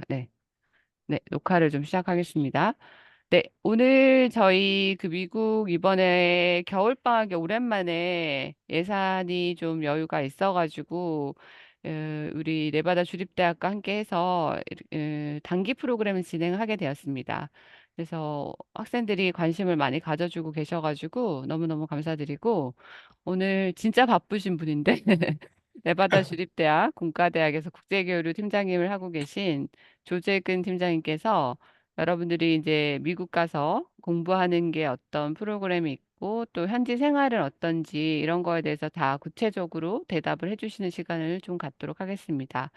네. 네, 녹화를 좀 시작하겠습니다. 네, 오늘 저희 그 미국 이번에 겨울방학에 오랜만에 예산이 좀 여유가 있어가지고, 우리 네바다 주립대학과 함께 해서 단기 프로그램을 진행하게 되었습니다. 그래서 학생들이 관심을 많이 가져주고 계셔가지고 너무너무 감사드리고, 오늘 진짜 바쁘신 분인데, 네바다 주립대학 공과대학에서 국제교류 팀장님을 하고 계신 조재근 팀장님께서 여러분들이 이제 미국 가서 공부하는 게 어떤 프로그램이 있고 또 현지 생활은 어떤지 이런 거에 대해서 다 구체적으로 대답을 해주시는 시간을 좀 갖도록 하겠습니다.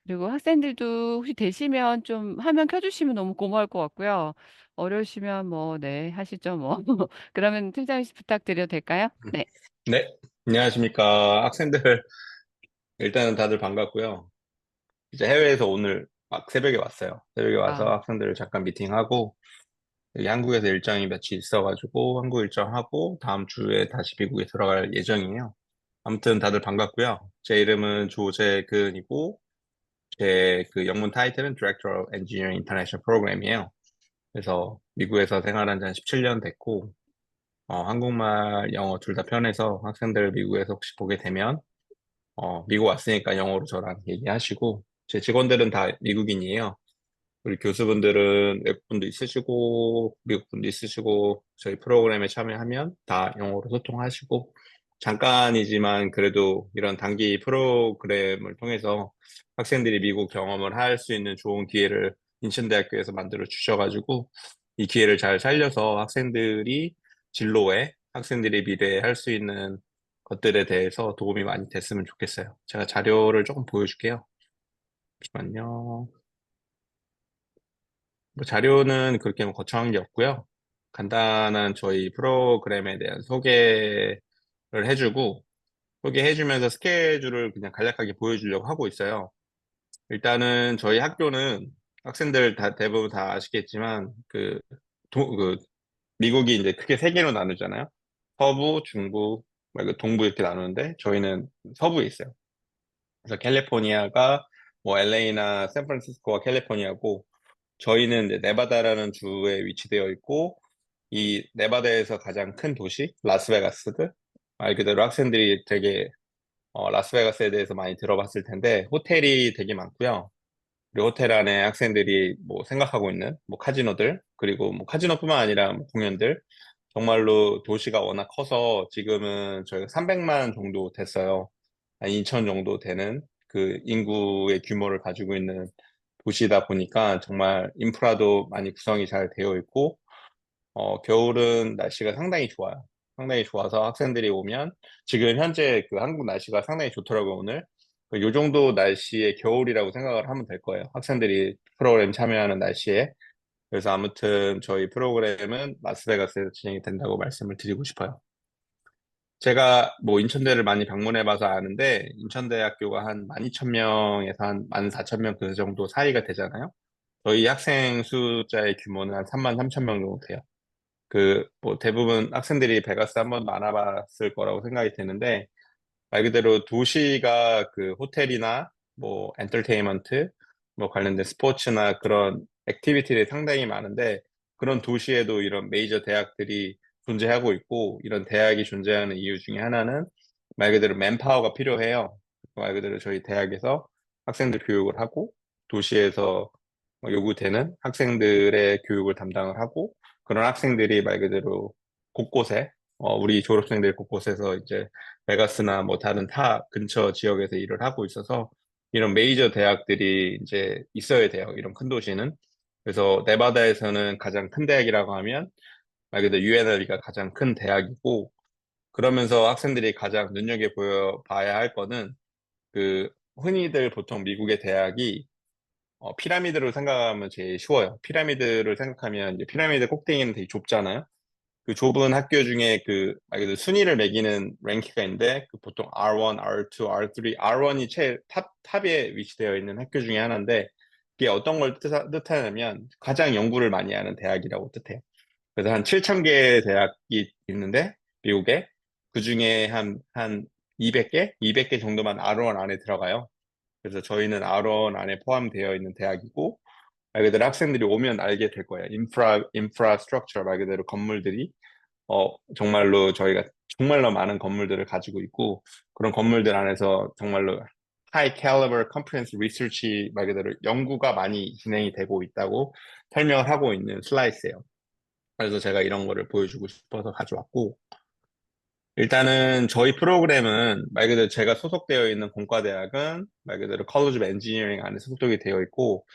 그리고 학생들도 혹시 되시면 좀 화면 켜주시면 너무 고마울 것 같고요. 어려우시면 뭐, 네, 하시죠, 뭐. 그러면 팀장님 부탁드려도 될까요? 네. 네, 안녕하십니까. 학생들, 일단은 다들 반갑고요. 이제 해외에서 오늘 막 새벽에 왔어요. 새벽에 와서 아, 학생들을 잠깐 미팅하고, 여기 한국에서 일정이 며칠 있어가지고, 한국 일정하고, 다음 주에 다시 미국에 들어갈 예정이에요. 아무튼 다들 반갑고요. 제 이름은 조재근이고, 제 그 영문 타이틀은 Director of Engineering International Program이에요. 그래서 미국에서 생활한 지 한 17년 됐고, 한국말, 영어 둘 다 편해서 학생들 미국에서 혹시 보게 되면 미국 왔으니까 영어로 저랑 얘기하시고, 제 직원들은 다 미국인이에요. 우리 교수분들은 외국분도 있으시고, 미국분도 있으시고, 저희 프로그램에 참여하면 다 영어로 소통하시고, 잠깐이지만 그래도 이런 단기 프로그램을 통해서 학생들이 미국 경험을 할 수 있는 좋은 기회를 인천대학교에서 만들어 주셔가지고, 이 기회를 잘 살려서 학생들이 진로에, 학생들이 미래에 할 수 있는 것들에 대해서 도움이 많이 됐으면 좋겠어요. 제가 자료를 조금 보여줄게요. 잠시만요. 뭐 자료는 그렇게 뭐 거창한 게 없고요. 간단한 저희 프로그램에 대한 소개를 해주고, 소개해주면서 스케줄을 그냥 간략하게 보여주려고 하고 있어요. 일단은 저희 학교는 학생들 다 대부분 다 아시겠지만, 그 미국이 이제 크게 세 개로 나누잖아요. 서부, 중부, 말고 동부 이렇게 나누는데, 저희는 서부에 있어요. 그래서 캘리포니아가 뭐 LA나 샌프란시스코가 캘리포니아고, 저희는 이제 네바다라는 주에 위치되어 있고, 이 네바다에서 가장 큰 도시 라스베가스, 말 그대로 학생들이 되게 라스베가스에 대해서 많이 들어봤을 텐데 호텔이 되게 많고요. 그리고 호텔 안에 학생들이 뭐 생각하고 있는 뭐 카지노들, 그리고 뭐 카지노뿐만 아니라 뭐 공연들, 정말로 도시가 워낙 커서 지금은 저희가 300만 정도 됐어요. 한 2천 정도 되는 그 인구의 규모를 가지고 있는 도시다 보니까 정말 인프라도 많이 구성이 잘 되어 있고, 겨울은 날씨가 상당히 좋아요. 상당히 좋아서 학생들이 오면, 지금 현재 그 한국 날씨가 상당히 좋더라고요, 오늘. 요 정도 날씨의 겨울이라고 생각을 하면 될 거예요. 학생들이 프로그램 참여하는 날씨에. 그래서 아무튼 저희 프로그램은 라스베가스에서 진행이 된다고 말씀을 드리고 싶어요. 제가 뭐 인천대를 많이 방문해 봐서 아는데, 인천대학교가 한 12,000명에서 한 14,000명 그 정도 사이가 되잖아요. 저희 학생 숫자의 규모는 한 33,000명 정도 돼요. 뭐 대부분 학생들이 베가스 한번 많아봤을 거라고 생각이 드는데, 말 그대로 도시가 그 호텔이나 뭐 엔터테인먼트, 뭐 관련된 스포츠나 그런 액티비티들이 상당히 많은데, 그런 도시에도 이런 메이저 대학들이 존재하고 있고, 이런 대학이 존재하는 이유 중에 하나는 말 그대로 맨파워가 필요해요. 말 그대로 저희 대학에서 학생들 교육을 하고, 도시에서 요구되는 학생들의 교육을 담당을 하고, 그런 학생들이 말 그대로 곳곳에, 우리 졸업생들 곳곳에서 이제 베가스나 뭐 다른 타 근처 지역에서 일을 하고 있어서, 이런 메이저 대학들이 이제 있어야 돼요. 이런 큰 도시는. 그래서 네바다에서는 가장 큰 대학이라고 하면 말 그대로 UNLV가 가장 큰 대학이고, 그러면서 학생들이 가장 눈여겨보여 봐야 할 거는, 그 흔히들 보통 미국의 대학이 피라미드로 생각하면 제일 쉬워요. 피라미드를 생각하면 이제 피라미드 꼭대기는 되게 좁잖아요. 그 좁은 학교 중에 말 그대로 순위를 매기는 랭크가 있는데, 보통 R1, R2, R3, R1이 제일 탑에 위치되어 있는 학교 중에 하나인데, 그게 어떤 걸 뜻하냐면 가장 연구를 많이 하는 대학이라고 뜻해요. 그래서 한 7,000개 대학이 있는데, 미국에 그 중에 한 200개? 200개 정도만 R1 안에 들어가요. 그래서 저희는 R1 안에 포함되어 있는 대학이고, 말 그대로 학생들이 오면 알게 될 거예요. 인프라스트럭처, 말 그대로 건물들이, 정말로 저희가 정말로 많은 건물들을 가지고 있고, 그런 건물들 안에서 정말로 high caliber conference research이 말 그대로 연구가 많이 진행이 되고 있다고 설명을 하고 있는 슬라이드예요. 그래서 제가 이런 거를 보여주고 싶어서 가져왔고, 일단은 저희 프로그램은 말 그대로 제가 소속되어 있는 공과대학은 말 그대로 College of Engineering 안에 소속이 되어 있고,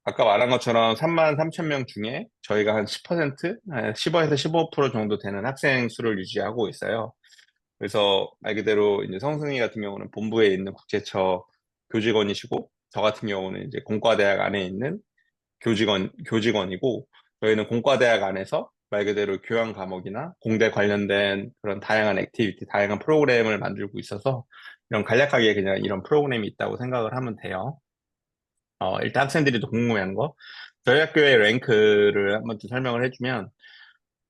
아까 말한 것처럼 3만 3천 명 중에 저희가 한 10%, 한 15에서 15% 정도 되는 학생 수를 유지하고 있어요. 그래서 말 그대로 이제 성승희 같은 경우는 본부에 있는 국제처 교직원이시고, 저 같은 경우는 이제 공과대학 안에 있는 교직원이고, 저희는 공과대학 안에서 말 그대로 교양 과목이나 공대 관련된 그런 다양한 액티비티, 다양한 프로그램을 만들고 있어서 이런 간략하게 그냥 이런 프로그램이 있다고 생각을 하면 돼요. 일단 학생들이 또 궁금해하는 거. 저희 학교의 랭크를 한번 또 설명을 해주면,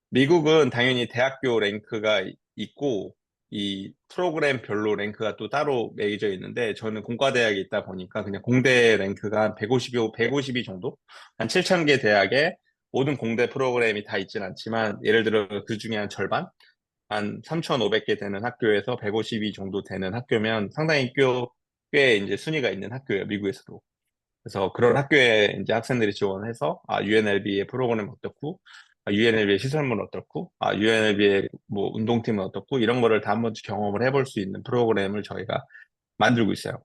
미국은 당연히 대학교 랭크가 있고, 이 프로그램별로 랭크가 또 따로 매겨져 있는데, 저는 공과대학에 있다 보니까 그냥 공대 랭크가 한 150이 정도? 한 7천 개 대학에 모든 공대 프로그램이 다 있진 않지만, 예를 들어 그 중에 한 절반? 한 3,500개 되는 학교에서 150이 정도 되는 학교면 상당히 꽤 이제 순위가 있는 학교예요, 미국에서도. 그래서 그런 학교에 이제 학생들이 지원해서 UNLB의 프로그램 어떻고, UNLB의 시설물은 어떻고, UNLB의 뭐 운동팀은 어떻고 이런 거를 다 한번 경험을 해볼 수 있는 프로그램을 저희가 만들고 있어요.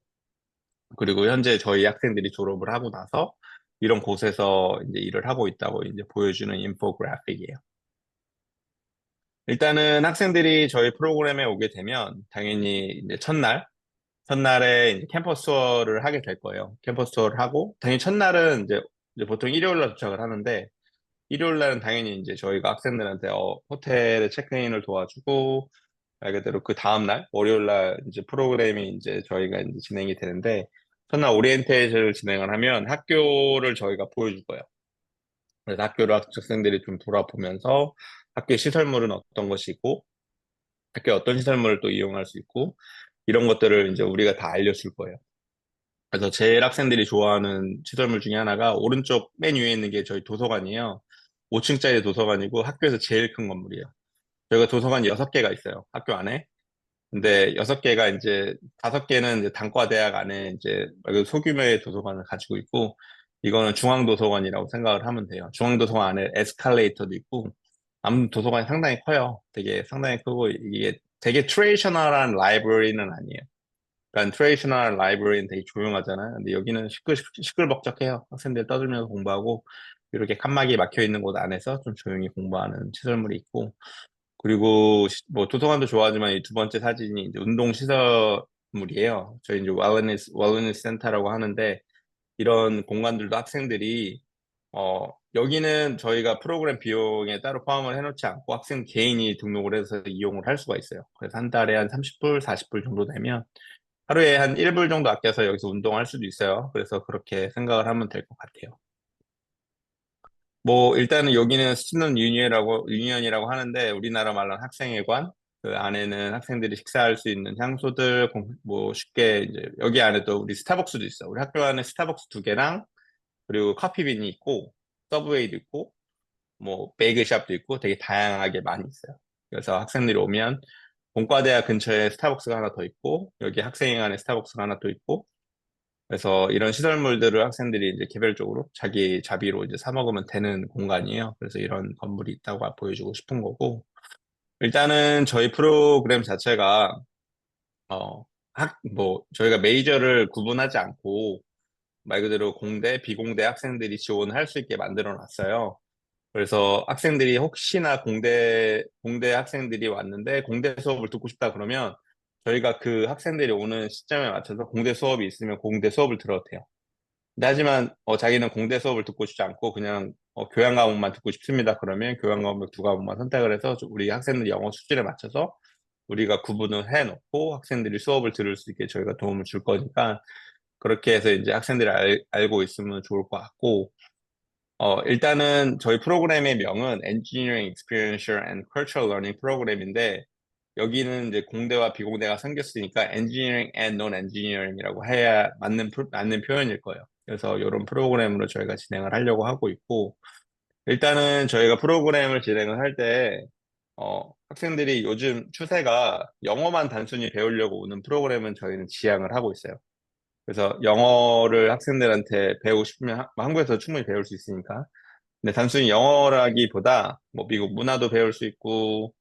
그리고 현재 저희 학생들이 졸업을 하고 나서 이런 곳에서 이제 일을 하고 있다고 이제 보여주는 인포그래픽이에요. 일단은 학생들이 저희 프로그램에 오게 되면 당연히 이제 첫날에 이제 캠퍼스 투어를 하게 될 거예요. 캠퍼스 투어를 하고, 당연히 첫날은 이제 보통 일요일 날 도착을 하는데, 일요일 날은 당연히 이제 저희가 학생들한테 호텔에 체크인을 도와주고, 말 그대로 그 다음날, 월요일 날 이제 프로그램이 이제 저희가 이제 진행이 되는데, 첫날 오리엔테이션을 진행을 하면 학교를 저희가 보여줄 거예요. 그래서 학교를 학생들이 좀 돌아보면서 학교 시설물은 어떤 것이고, 학교에 어떤 시설물을 또 이용할 수 있고, 이런 것들을 이제 우리가 다 알려줄 거예요. 그래서 제일 학생들이 좋아하는 시설물 중에 하나가 오른쪽 맨 위에 있는 게 저희 도서관이에요. 5층짜리 도서관이고 학교에서 제일 큰 건물이에요. 저희가 도서관이 6개가 있어요. 학교 안에. 근데 6개가 이제 5개는 이제 단과대학 안에 이제 말 그대로 소규모의 도서관을 가지고 있고, 이거는 중앙도서관이라고 생각을 하면 돼요. 중앙도서관 안에 에스컬레이터도 있고, 아무튼 도서관이 상당히 커요. 되게 상당히 크고, 이게 되게 트레디셔널한 라이브러리는 아니에요. 그러니까 트레디셔널 라이브러리는 되게 조용하잖아요. 근데 여기는 시끌벅적해요. 학생들 떠들면서 공부하고 이렇게 칸막이 막혀 있는 곳 안에서 좀 조용히 공부하는 시설물이 있고, 그리고 뭐 도서관도 좋아하지만 이 두 번째 사진이 이제 운동 시설물이에요. 저희 이제 웰니스 센터라고 하는데, 이런 공간들도 학생들이 여기는 저희가 프로그램 비용에 따로 포함을 해놓지 않고 학생 개인이 등록을 해서 이용을 할 수가 있어요. 그래서 한 달에 한 30불, 40불 정도 되면 하루에 한 1불 정도 아껴서 여기서 운동할 수도 있어요. 그래서 그렇게 생각을 하면 될 것 같아요. 뭐, 일단은 여기는 스튜던트 유니언이라고 하는데, 우리나라 말로는 학생회관, 그 안에는 학생들이 식사할 수 있는 장소들, 뭐, 쉽게, 이제, 여기 안에 또 우리 스타벅스도 있어. 우리 학교 안에 스타벅스 2개랑, 그리고 커피빈이 있고, 서브웨이도 있고, 뭐, 베이글샵도 있고, 되게 다양하게 많이 있어요. 그래서 학생들이 오면, 본과대학 근처에 스타벅스가 하나 더 있고, 여기 학생회관에 스타벅스가 하나 더 있고, 그래서 이런 시설물들을 학생들이 이제 개별적으로 자기 자비로 이제 사 먹으면 되는 공간이에요. 그래서 이런 건물이 있다고 보여주고 싶은 거고. 일단은 저희 프로그램 자체가, 저희가 메이저를 구분하지 않고 말 그대로 공대, 비공대 학생들이 지원을 할 수 있게 만들어 놨어요. 그래서 학생들이 혹시나 공대 학생들이 왔는데 공대 수업을 듣고 싶다 그러면 저희가 그 학생들이 오는 시점에 맞춰서 공대 수업이 있으면 공대 수업을 들어도 돼요. 근데 하지만 자기는 공대 수업을 듣고 싶지 않고 그냥 교양 과목만 듣고 싶습니다. 그러면 교양 과목 2과목만 선택을 해서 우리 학생들 영어 수준에 맞춰서 우리가 구분을 해놓고 학생들이 수업을 들을 수 있게 저희가 도움을 줄 거니까 그렇게 해서 이제 학생들이 알고 있으면 좋을 것 같고, 일단은 저희 프로그램의 명은 Engineering Experiential and Cultural Learning 프로그램인데 여기는 이제 공대와 비공대가 생겼으니까 engineering and non-engineering이라고 해야 맞는 표현일 거예요. 그래서 이런 프로그램으로 저희가 진행을 하려고 하고 있고, 일단은 저희가 프로그램을 진행을 할 때, 학생들이 요즘 추세가 영어만 단순히 배우려고 오는 프로그램은 저희는 지향을 하고 있어요. 그래서 영어를 학생들한테 배우고 싶으면 한국에서 충분히 배울 수 있으니까. 근데 단순히 영어라기보다 뭐 미국 문화도 배울 수 있고,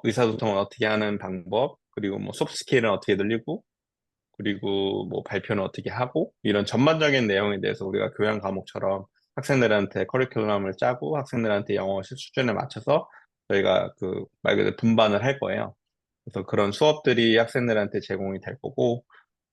의사소통을 어떻게 하는 방법, 그리고 뭐 소프트 스킬은 어떻게 늘리고, 그리고 뭐 발표는 어떻게 하고, 이런 전반적인 내용에 대해서 우리가 교양 과목처럼 학생들한테 커리큘럼을 짜고 학생들한테 영어 수준에 맞춰서 저희가 그 말 그대로 분반을 할 거예요. 그래서 그런 수업들이 학생들한테 제공이 될 거고,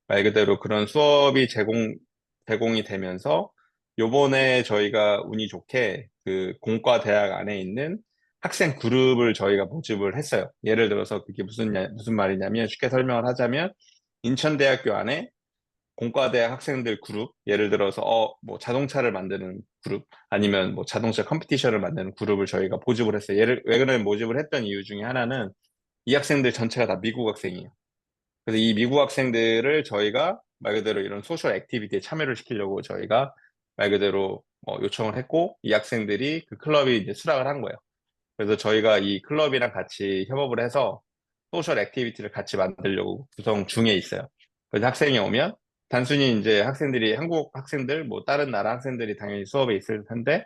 말 그대로 그런 수업이 제공이 되면서 요번에 저희가 운이 좋게 그 공과 대학 안에 있는 학생 그룹을 저희가 모집을 했어요. 예를 들어서 그게 무슨 말이냐면 쉽게 설명을 하자면 인천대학교 안에 공과대학 학생들 그룹, 예를 들어서 뭐 자동차를 만드는 그룹, 아니면 뭐 자동차 컴피티션을 만드는 그룹을 저희가 모집을 했어요. 왜 그런 모집을 했던 이유 중에 하나는 이 학생들 전체가 다 미국 학생이에요. 그래서 이 미국 학생들을 저희가 말 그대로 이런 소셜 액티비티에 참여를 시키려고 저희가 말 그대로 요청을 했고, 이 학생들이 그 클럽이 이제 수락을 한 거예요. 그래서 저희가 이 클럽이랑 같이 협업을 해서 소셜 액티비티를 같이 만들려고 구성 중에 있어요. 그래서 학생이 오면 단순히 이제 학생들이 한국 학생들, 뭐 다른 나라 학생들이 당연히 수업에 있을 텐데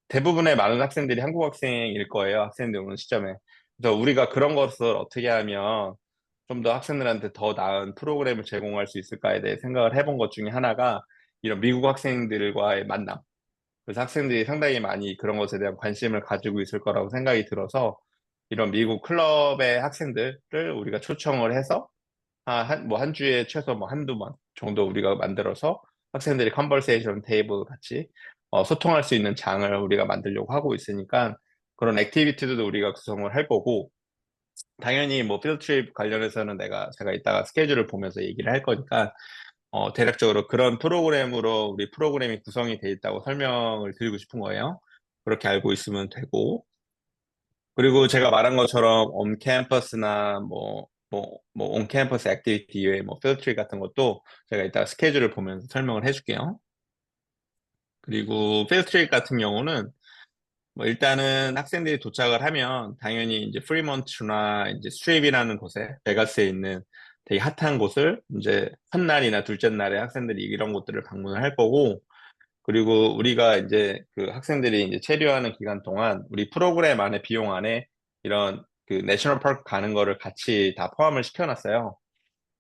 대부분의 많은 학생들이 한국 학생일 거예요. 학생들 오는 시점에. 그래서 우리가 그런 것을 어떻게 하면 좀 더 학생들한테 더 나은 프로그램을 제공할 수 있을까에 대해 생각을 해본 것 중에 하나가 이런 미국 학생들과의 만남. 그래서 학생들이 상당히 많이 그런 것에 대한 관심을 가지고 있을 거라고 생각이 들어서 이런 미국 클럽의 학생들을 우리가 초청을 해서 뭐 한 주에 최소 뭐 한두 번 정도 우리가 만들어서 학생들이 컨버세이션 테이블 같이 소통할 수 있는 장을 우리가 만들려고 하고 있으니까 그런 액티비티도 우리가 구성을 할 거고 당연히 뭐 필드트립 관련해서는 제가 이따가 스케줄을 보면서 얘기를 할 거니까 대략적으로 그런 프로그램으로 우리 프로그램이 구성이 돼 있다고 설명을 드리고 싶은 거예요. 그렇게 알고 있으면 되고 그리고 제가 말한 것처럼 온 캠퍼스나 온 캠퍼스 액티비티 이외에 뭐 필드트립 같은 것도 제가 이따 스케줄을 보면서 설명을 해줄게요. 그리고 필드트립 같은 경우는 뭐 일단은 학생들이 도착을 하면 당연히 이제 프리먼트나 이제 스트립이라는 곳에 베가스에 있는 되게 핫한 곳을 이제 첫날이나 둘째 날에 학생들이 이런 곳들을 방문을 할 거고 그리고 우리가 이제 그 학생들이 이제 체류하는 기간 동안 우리 프로그램 안에 비용 안에 이런 그 내셔널 파크 가는 거를 같이 다 포함을 시켜놨어요.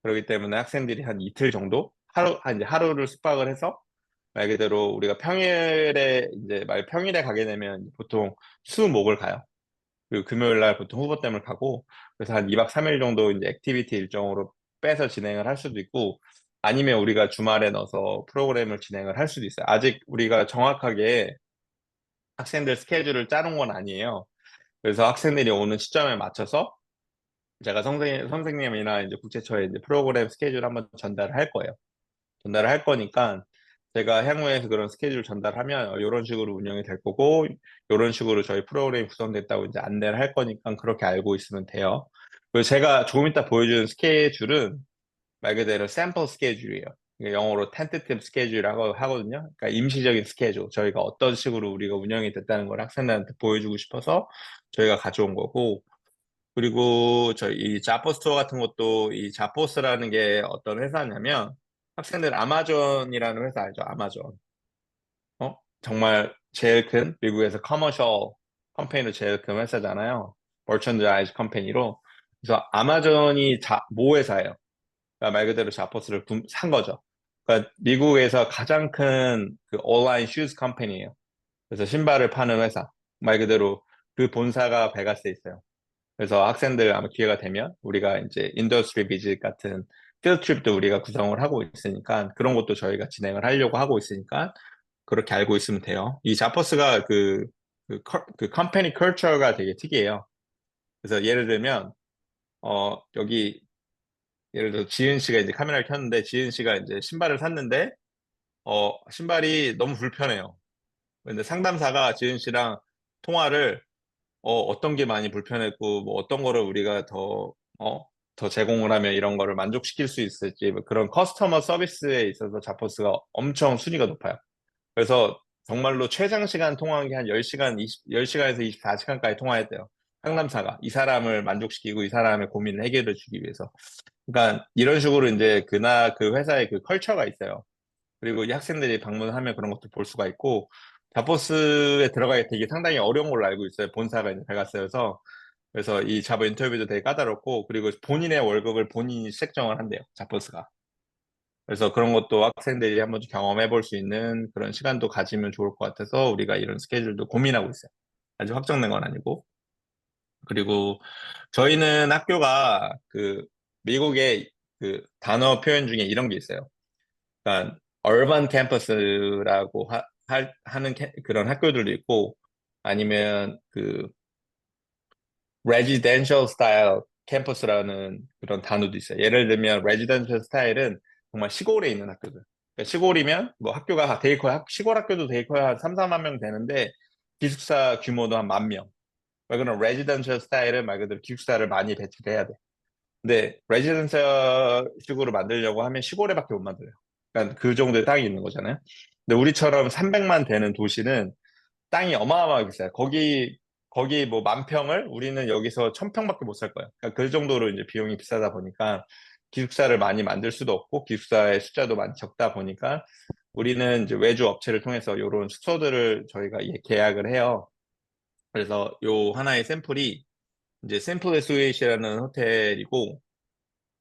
그렇기 때문에 학생들이 한 이틀 정도 이제 하루를 숙박을 해서 말 그대로 우리가 평일에 가게 되면 보통 수, 목을 가요. 그리고 금요일 날 보통 후보댐을 가고 그래서 한 2박 3일 정도 이제 액티비티 일정으로 빼서 진행을 할 수도 있고 아니면 우리가 주말에 넣어서 프로그램을 진행을 할 수도 있어요. 아직 우리가 정확하게 학생들 스케줄을 짜는 건 아니에요. 그래서 학생들이 오는 시점에 맞춰서 제가 선생님이나 이제 국제처에 이제 프로그램 스케줄 한번 전달을 할 거예요. 전달을 할 거니까 제가 향후에서 그런 스케줄 전달하면 이런 식으로 운영이 될 거고 이런 식으로 저희 프로그램이 구성됐다고 이제 안내를 할 거니까 그렇게 알고 있으면 돼요. 그리고 제가 조금 이따 보여주는 스케줄은 말 그대로 샘플 스케줄이에요. 그러니까 영어로 tentative schedule이라고 하거든요. 그러니까 임시적인 스케줄. 저희가 어떤 식으로 우리가 운영이 됐다는 걸 학생들한테 보여주고 싶어서 저희가 가져온 거고 그리고 저희 이 자포 스토어 같은 것도 이 자포스라는 게 어떤 회사냐면 학생들 아마존이라는 회사 알죠? 아마존. 정말 제일 큰 미국에서 커머셜 컴퍼니로 제일 큰 회사잖아요. 머천다이즈 컴퍼니로. 그래서 아마존이 모 회사예요. 그러니까 말 그대로 자포스를 산 거죠. 그러니까 미국에서 가장 큰 그 온라인 슈즈 컴퍼니예요. 그래서 신발을 파는 회사. 말 그대로 그 본사가 베가스에 있어요. 그래서 학생들 아마 기회가 되면 우리가 이제 인더스트리 비즈 같은 필드 트립도 우리가 구성을 하고 있으니까 그런 것도 저희가 진행을 하려고 하고 있으니까 그렇게 알고 있으면 돼요. 이 자포스가 그 컴퍼니 컬처가 되게 특이해요. 그래서 예를 들면 여기 예를 들어 지은 씨가 이제 카메라를 켰는데 지은 씨가 이제 신발을 샀는데 신발이 너무 불편해요. 근데 상담사가 지은 씨랑 통화를 어떤 게 많이 불편했고, 뭐 어떤 거를 우리가 더 제공을 하면 이런 거를 만족시킬 수 있을지, 뭐 그런 커스터머 서비스에 있어서 자포스가 엄청 순위가 높아요. 그래서 정말로 최장 시간 통화한 게 한 10시간, 10시간에서 24시간까지 통화해야 돼요. 상담사가 이 사람을 만족시키고 이 사람의 고민을 해결해 주기 위해서. 그러니까 이런 식으로 이제 그 회사의 그 컬처가 있어요. 그리고 이 학생들이 방문하면 그런 것도 볼 수가 있고, 자포스에 들어가기 되게 상당히 어려운 걸로 알고 있어요. 본사가 이제 베가스여서. 그래서 이 잡어 인터뷰도 되게 까다롭고, 그리고 본인의 월급을 본인이 책정을 한대요. 자포스가. 그래서 그런 것도 학생들이 한 번씩 경험해 볼 수 있는 그런 시간도 가지면 좋을 것 같아서 우리가 이런 스케줄도 고민하고 있어요. 아직 확정된 건 아니고. 그리고 저희는 학교가 그 미국의 그 단어 표현 중에 이런 게 있어요. 그러니까 urban 캠퍼스라고 하는 그런 학교들도 있고 아니면 그 residential style 캠퍼스라는 그런 단어도 있어요. 예를 들면 residential style은 정말 시골에 있는 학교들. 그러니까 시골이면 뭐 학교가 되게 커요. 시골 학교도 되게 커요. 한 3, 4만 명 되는데 기숙사 규모도 한 10,000명. 말 그대로 레지던셜 스타일은 말 그대로 기숙사를 많이 배치를 해야 돼. 근데 레지던셜식으로 만들려고 하면 시골에밖에 못 만들어요. 그러니까 그 정도의 땅이 있는 거잖아요. 근데 우리처럼 300만 되는 도시는 땅이 어마어마하게 비싸요. 거기 뭐 10,000평을 우리는 여기서 1,000평밖에 못 살 거예요. 그러니까 그 정도로 이제 비용이 비싸다 보니까 기숙사를 많이 만들 수도 없고 기숙사의 숫자도 많이 적다 보니까 우리는 이제 외주 업체를 통해서 이런 숙소들을 저희가 계약을 해요. 그래서 요 하나의 샘플이 이제 샘플 스웨이시라는 호텔이고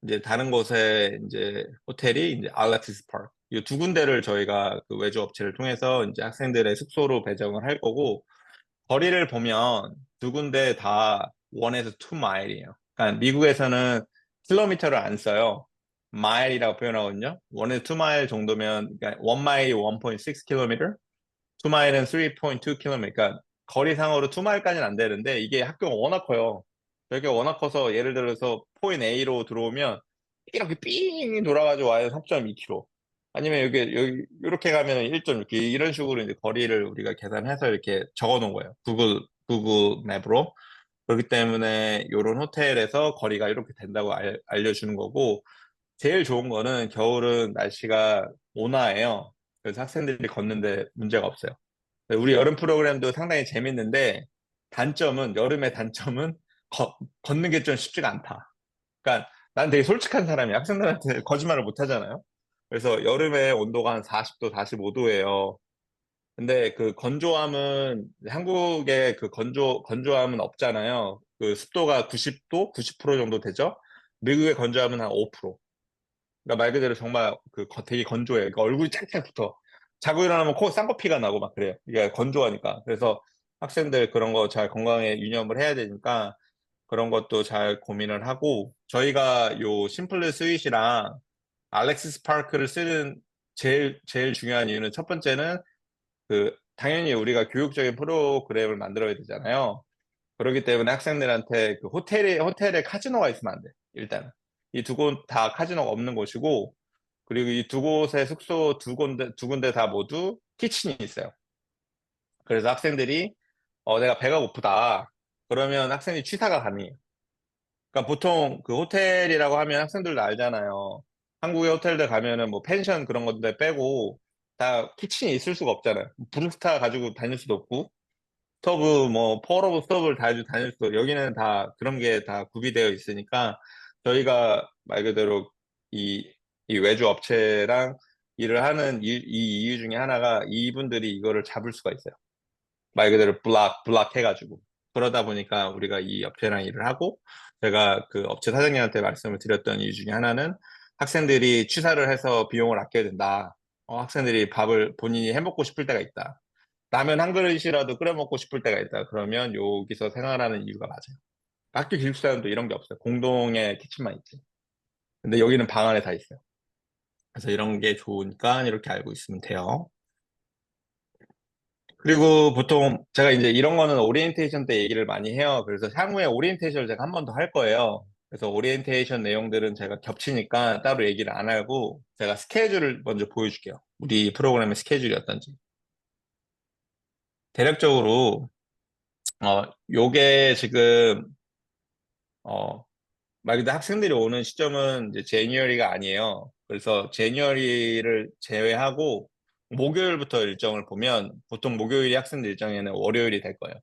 이제 다른 곳에 이제 호텔이 이제 알렉시스 파크. 이 두 군데를 저희가 그 외주 업체를 통해서 이제 학생들의 숙소로 배정을 할 거고 거리를 보면 두 군데 다 1에서 2 마일이에요. 그러니까 미국에서는 킬로미터를 안 써요. 마일이라고 표현하거든요. 1에서 2 마일 정도면 그러니까 1 마일이 1.6km, 2 마일은 3.2km. 그러니까 거리상으로 2 마일까지는 안 되는데 이게 학교가 워낙 커요. 여기가 워낙 커서 예를 들어서 포인 A로 들어오면 이렇게 삥 돌아가지고 와요. 3.2km. 아니면 여기 이렇게 가면 1.6km 이런 식으로 이제 거리를 우리가 계산해서 이렇게 적어 놓은 거예요. 구글 맵으로. 그렇기 때문에 이런 호텔에서 거리가 이렇게 된다고 알려주는 거고 제일 좋은 거는 겨울은 날씨가 온화해요. 그래서 학생들이 걷는데 문제가 없어요. 우리 여름 프로그램도 상당히 재밌는데 여름의 단점은 걷는 게 좀 쉽지가 않다. 그러니까 난 되게 솔직한 사람이야. 학생들한테 거짓말을 못 하잖아요. 그래서 여름에 온도가 한 40도, 45도예요. 근데 그 건조함은 한국에 그 건조함은 없잖아요. 그 습도가 90도, 90% 정도 되죠. 미국의 건조함은 한 5%. 그러니까 말 그대로 정말 되게 건조해요. 그러니까 얼굴이 짱짱 붙어. 자고 일어나면 쌍꺼피가 나고 막 그래요. 이게 건조하니까. 그래서 학생들 그런 거 잘 건강에 유념을 해야 되니까 그런 것도 잘 고민을 하고 저희가 요 심플리 스윗이랑 알렉시스 파크를 쓰는 제일 중요한 이유는 첫 번째는 당연히 우리가 교육적인 프로그램을 만들어야 되잖아요. 그렇기 때문에 학생들한테 그 호텔에 카지노가 있으면 안 돼. 일단은. 이 두 곳 다 카지노가 없는 곳이고, 그리고 이 두 곳의 숙소 두 군데 다 모두 키친이 있어요. 그래서 학생들이, 내가 배가 고프다. 그러면 학생이 취사가 가능해요. 그러니까 보통 그 호텔이라고 하면 학생들도 알잖아요. 한국의 호텔들 가면은 뭐 펜션 그런 것들 빼고 다 키친이 있을 수가 없잖아요. 브루스타 가지고 다닐 수도 없고, 스토브 뭐 포러브 스토브를 달고 다닐 수 여기는 다 그런 게 다 구비되어 있으니까 저희가 말 그대로 이, 이 외주 업체랑 일을 하는 이 이유 중에 하나가 이분들이 이거를 잡을 수가 있어요. 말 그대로 블락 해가지고 그러다 보니까 우리가 이 업체랑 일을 하고 제가 그 업체 사장님한테 말씀을 드렸던 이유 중에 하나는 학생들이 취사를 해서 비용을 아껴야 된다. 학생들이 밥을 본인이 해 먹고 싶을 때가 있다. 라면 한 그릇이라도 끓여 먹고 싶을 때가 있다. 그러면 여기서 생활하는 이유가 맞아요. 학교 기숙사는 또 이런 게 없어요. 공동의 키친만 있지. 근데 여기는 방 안에 다 있어요. 그래서 이런 게 좋으니까 이렇게 알고 있으면 돼요. 그리고 보통 제가 이제 이런 거는 오리엔테이션 때 얘기를 많이 해요. 그래서 향후에 오리엔테이션을 제가 한 번 더 할 거예요. 그래서 오리엔테이션 내용들은 제가 겹치니까 따로 얘기를 안 하고 제가 스케줄을 먼저 보여줄게요. 우리 프로그램의 스케줄이 어떤지. 대략적으로 요게 지금, 어, 말 그대로 학생들이 오는 시점은 이제 제니어리가 아니에요. 그래서 제니어리를 제외하고 목요일부터 일정을 보면 보통 목요일이 학생들 일정에는 월요일이 될 거예요.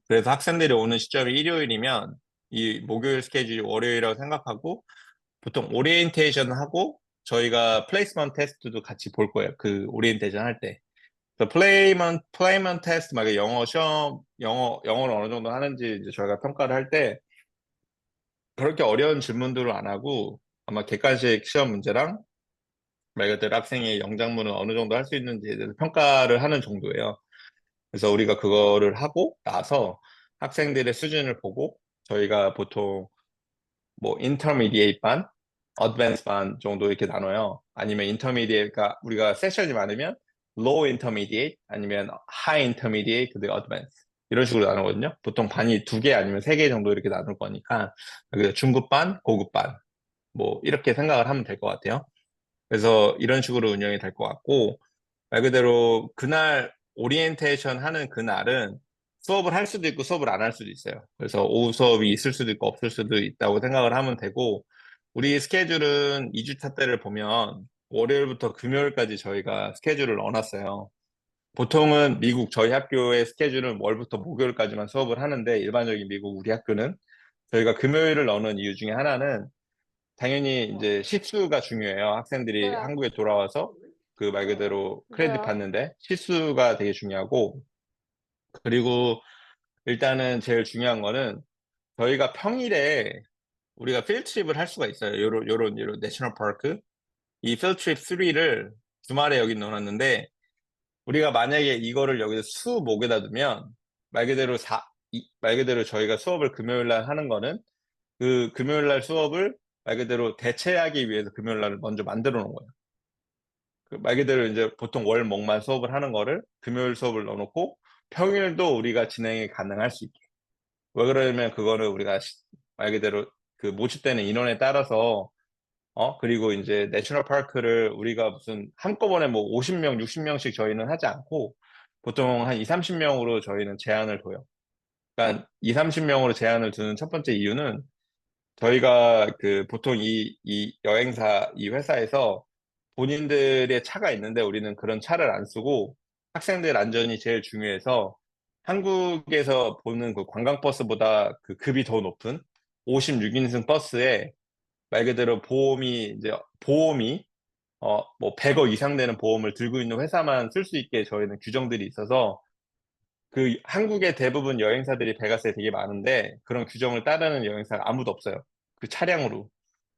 그래서 학생들이 오는 시점이 일요일이면 이 목요일 스케줄이 월요일이라고 생각하고 보통 오리엔테이션 하고 저희가 플레이스먼트 테스트도 같이 볼 거예요. 그 오리엔테이션 할 때. 그래서 플레이먼트 테스트 막 영어 시험, 영어를 어느 정도 하는지 이제 저희가 평가를 할 때 그렇게 어려운 질문들을 안 하고 아마 객관식 시험 문제랑 말 그대로 학생의 영작문을 어느 정도 할 수 있는지에 대해서 평가를 하는 정도예요. 그래서 우리가 그거를 하고 나서 학생들의 수준을 보고 저희가 보통 뭐 인터미디에이트 반, 어드밴스 반 정도 이렇게 나눠요. 아니면 인터미디에이트가 우리가 세션이 많으면 low intermediate 아니면 high intermediate 그리고 어드밴스 이런 식으로 나누거든요. 보통 반이 두 개 아니면 세 개 정도 이렇게 나눌 거니까 그래서 중급 반, 고급 반 뭐 이렇게 생각을 하면 될 것 같아요. 그래서 이런 식으로 운영이 될 것 같고 말 그대로 그날 오리엔테이션 하는 그날은 수업을 할 수도 있고 수업을 안 할 수도 있어요. 그래서 오후 수업이 있을 수도 있고 없을 수도 있다고 생각을 하면 되고 우리 스케줄은 2주차 때를 보면 월요일부터 금요일까지 저희가 스케줄을 넣어놨어요. 보통은 미국 저희 학교의 스케줄은 월부터 목요일까지만 수업을 하는데 일반적인 미국 우리 학교는 저희가 금요일을 넣는 이유 중에 하나는 당연히 이제 시수가 중요해요. 학생들이 한국에 돌아와서 그 말 그대로 크레딧 받는데 시수가 되게 중요하고 그리고 일단은 제일 중요한 거는 저희가 평일에 우리가 필드트립을 할 수가 있어요. 요런 내셔널 파크 이 필드트립 3를 주말에 여기 넣어놨는데 우리가 만약에 이거를 여기서 수목에다 두면 말 그대로 말 그대로 저희가 수업을 금요일 날 하는 거는 그 금요일 날 수업을 말 그대로 대체하기 위해서 금요일 날을 먼저 만들어 놓은 거예요. 그말 그대로 이제 보통 월, 목만 수업을 하는 거를 금요일 수업을 넣어놓고 평일도 우리가 진행이 가능할 수 있게. 왜 그러냐면 그거는 우리가 말 그대로 그 모집되는 인원에 따라서 그리고 이제 내셔널 파크를 우리가 무슨 한꺼번에 뭐 50명, 60명씩 저희는 하지 않고 보통 한 2, 30명으로 저희는 제한을 둬요. 그러니까 2, 30명으로 제한을 두는 첫 번째 이유는 저희가 그 보통 이 여행사, 이 회사에서 본인들의 차가 있는데 우리는 그런 차를 안 쓰고 학생들 안전이 제일 중요해서 한국에서 보는 그 관광버스보다 그 급이 더 높은 56인승 버스에 말 그대로 보험이 뭐 100억 이상 되는 보험을 들고 있는 회사만 쓸 수 있게 저희는 규정들이 있어서 그 한국의 대부분 여행사들이 베가스에 되게 많은데 그런 규정을 따르는 여행사가 아무도 없어요. 그 차량으로.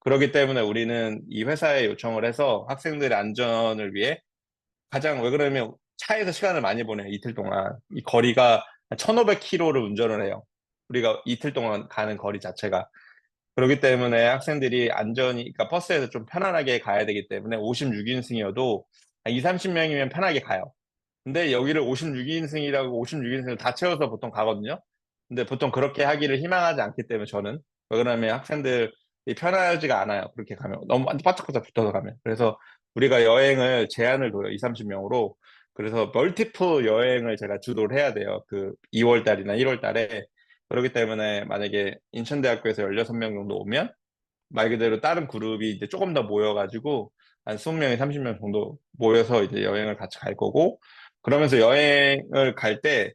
그렇기 때문에 우리는 이 회사에 요청을 해서 학생들의 안전을 위해 왜 그러냐면 차에서 시간을 많이 보내요. 이틀 동안. 이 거리가 1,500km를 운전을 해요. 우리가 이틀 동안 가는 거리 자체가. 그렇기 때문에 학생들이 그러니까 버스에서 좀 편안하게 가야 되기 때문에 56인승이어도 2, 30명이면 편하게 가요. 근데 여기를 56인승이라고 56인승을 다 채워서 보통 가거든요. 근데 보통 그렇게 하기를 희망하지 않기 때문에 저는 왜 그러냐면 학생들이 편하지가 않아요. 그렇게 가면 너무 바짝바짝 붙어서 가면. 그래서 우리가 여행을 제한을 둬요. 2, 30명으로. 그래서 멀티플 여행을 제가 주도를 해야 돼요. 그 2월 달이나 1월 달에. 그렇기 때문에 만약에 인천대학교에서 16명 정도 오면 말 그대로 다른 그룹이 이제 조금 더 모여가지고 한 20명이 30명 정도 모여서 이제 여행을 같이 갈 거고 그러면서 여행을 갈 때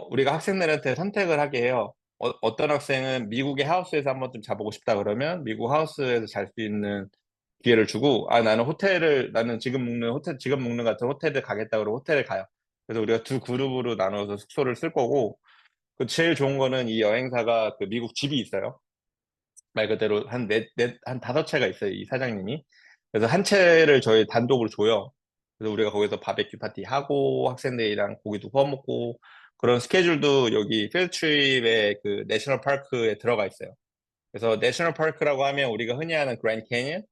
우리가 학생들한테 선택을 하게 해요. 어떤 학생은 미국의 하우스에서 한번 좀 자보고 싶다 그러면 미국 하우스에서 잘 수 있는 기회를 주고 나는 지금 묵는 같은 호텔을 가겠다 그러고 호텔을 가요. 그래서 우리가 두 그룹으로 나눠서 숙소를 쓸 거고 그 제일 좋은 거는 이 여행사가 그 미국 집이 있어요. 말 그대로 한 다섯 채가 있어요, 이 사장님이. 그래서 한 채를 저희 단독으로 줘요. 그래서 우리가 거기서 바베큐 파티 하고 학생들이랑 고기도 구워 먹고 그런 스케줄도 여기 필드트립의 그 내셔널 파크에 들어가 있어요. 그래서 내셔널 파크라고 하면 우리가 흔히 하는 그랜드 캐니언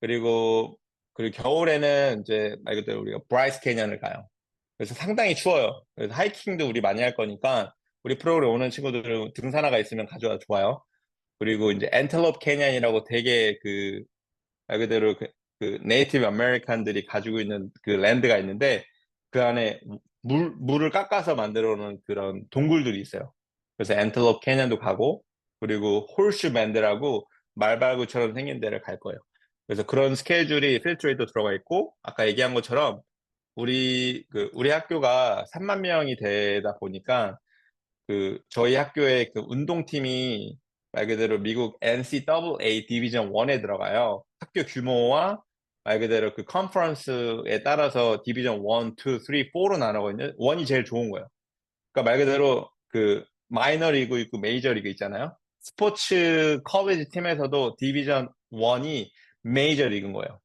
그리고 겨울에는 이제 말 그대로 우리가 브라이스 캐니언을 가요. 그래서 상당히 추워요. 그래서 하이킹도 우리 많이 할 거니까 우리 프로그램 오는 친구들은 등산화가 있으면 가져와 좋아요. 그리고 이제 엔텔로프 캐년이라고 되게 말 그대로 그 네이티브 아메리칸들이 가지고 있는 그 랜드가 있는데 그 안에 물을 깎아서 만들어 놓은 그런 동굴들이 있어요. 그래서 엔텔로프 캐년도 가고, 그리고 홀슈 밴드라고 말발굽처럼 생긴 데를 갈 거예요. 그래서 그런 스케줄이 필트레이도 들어가 있고, 아까 얘기한 것처럼 우리 학교가 3만 명이 되다 보니까 저희 학교의 그 운동팀이 말 그대로 미국 NCAA 디비전 1에 들어가요. 학교 규모와 말 그대로 그 컨퍼런스에 따라서 디비전 1, 2, 3, 4로 나누거든요. 1이 제일 좋은 거예요. 그러니까 말 그대로 그 마이너 리그 있고 메이저 리그 있잖아요. 스포츠 커리지 팀에서도 디비전 1이 메이저 리그인 거예요.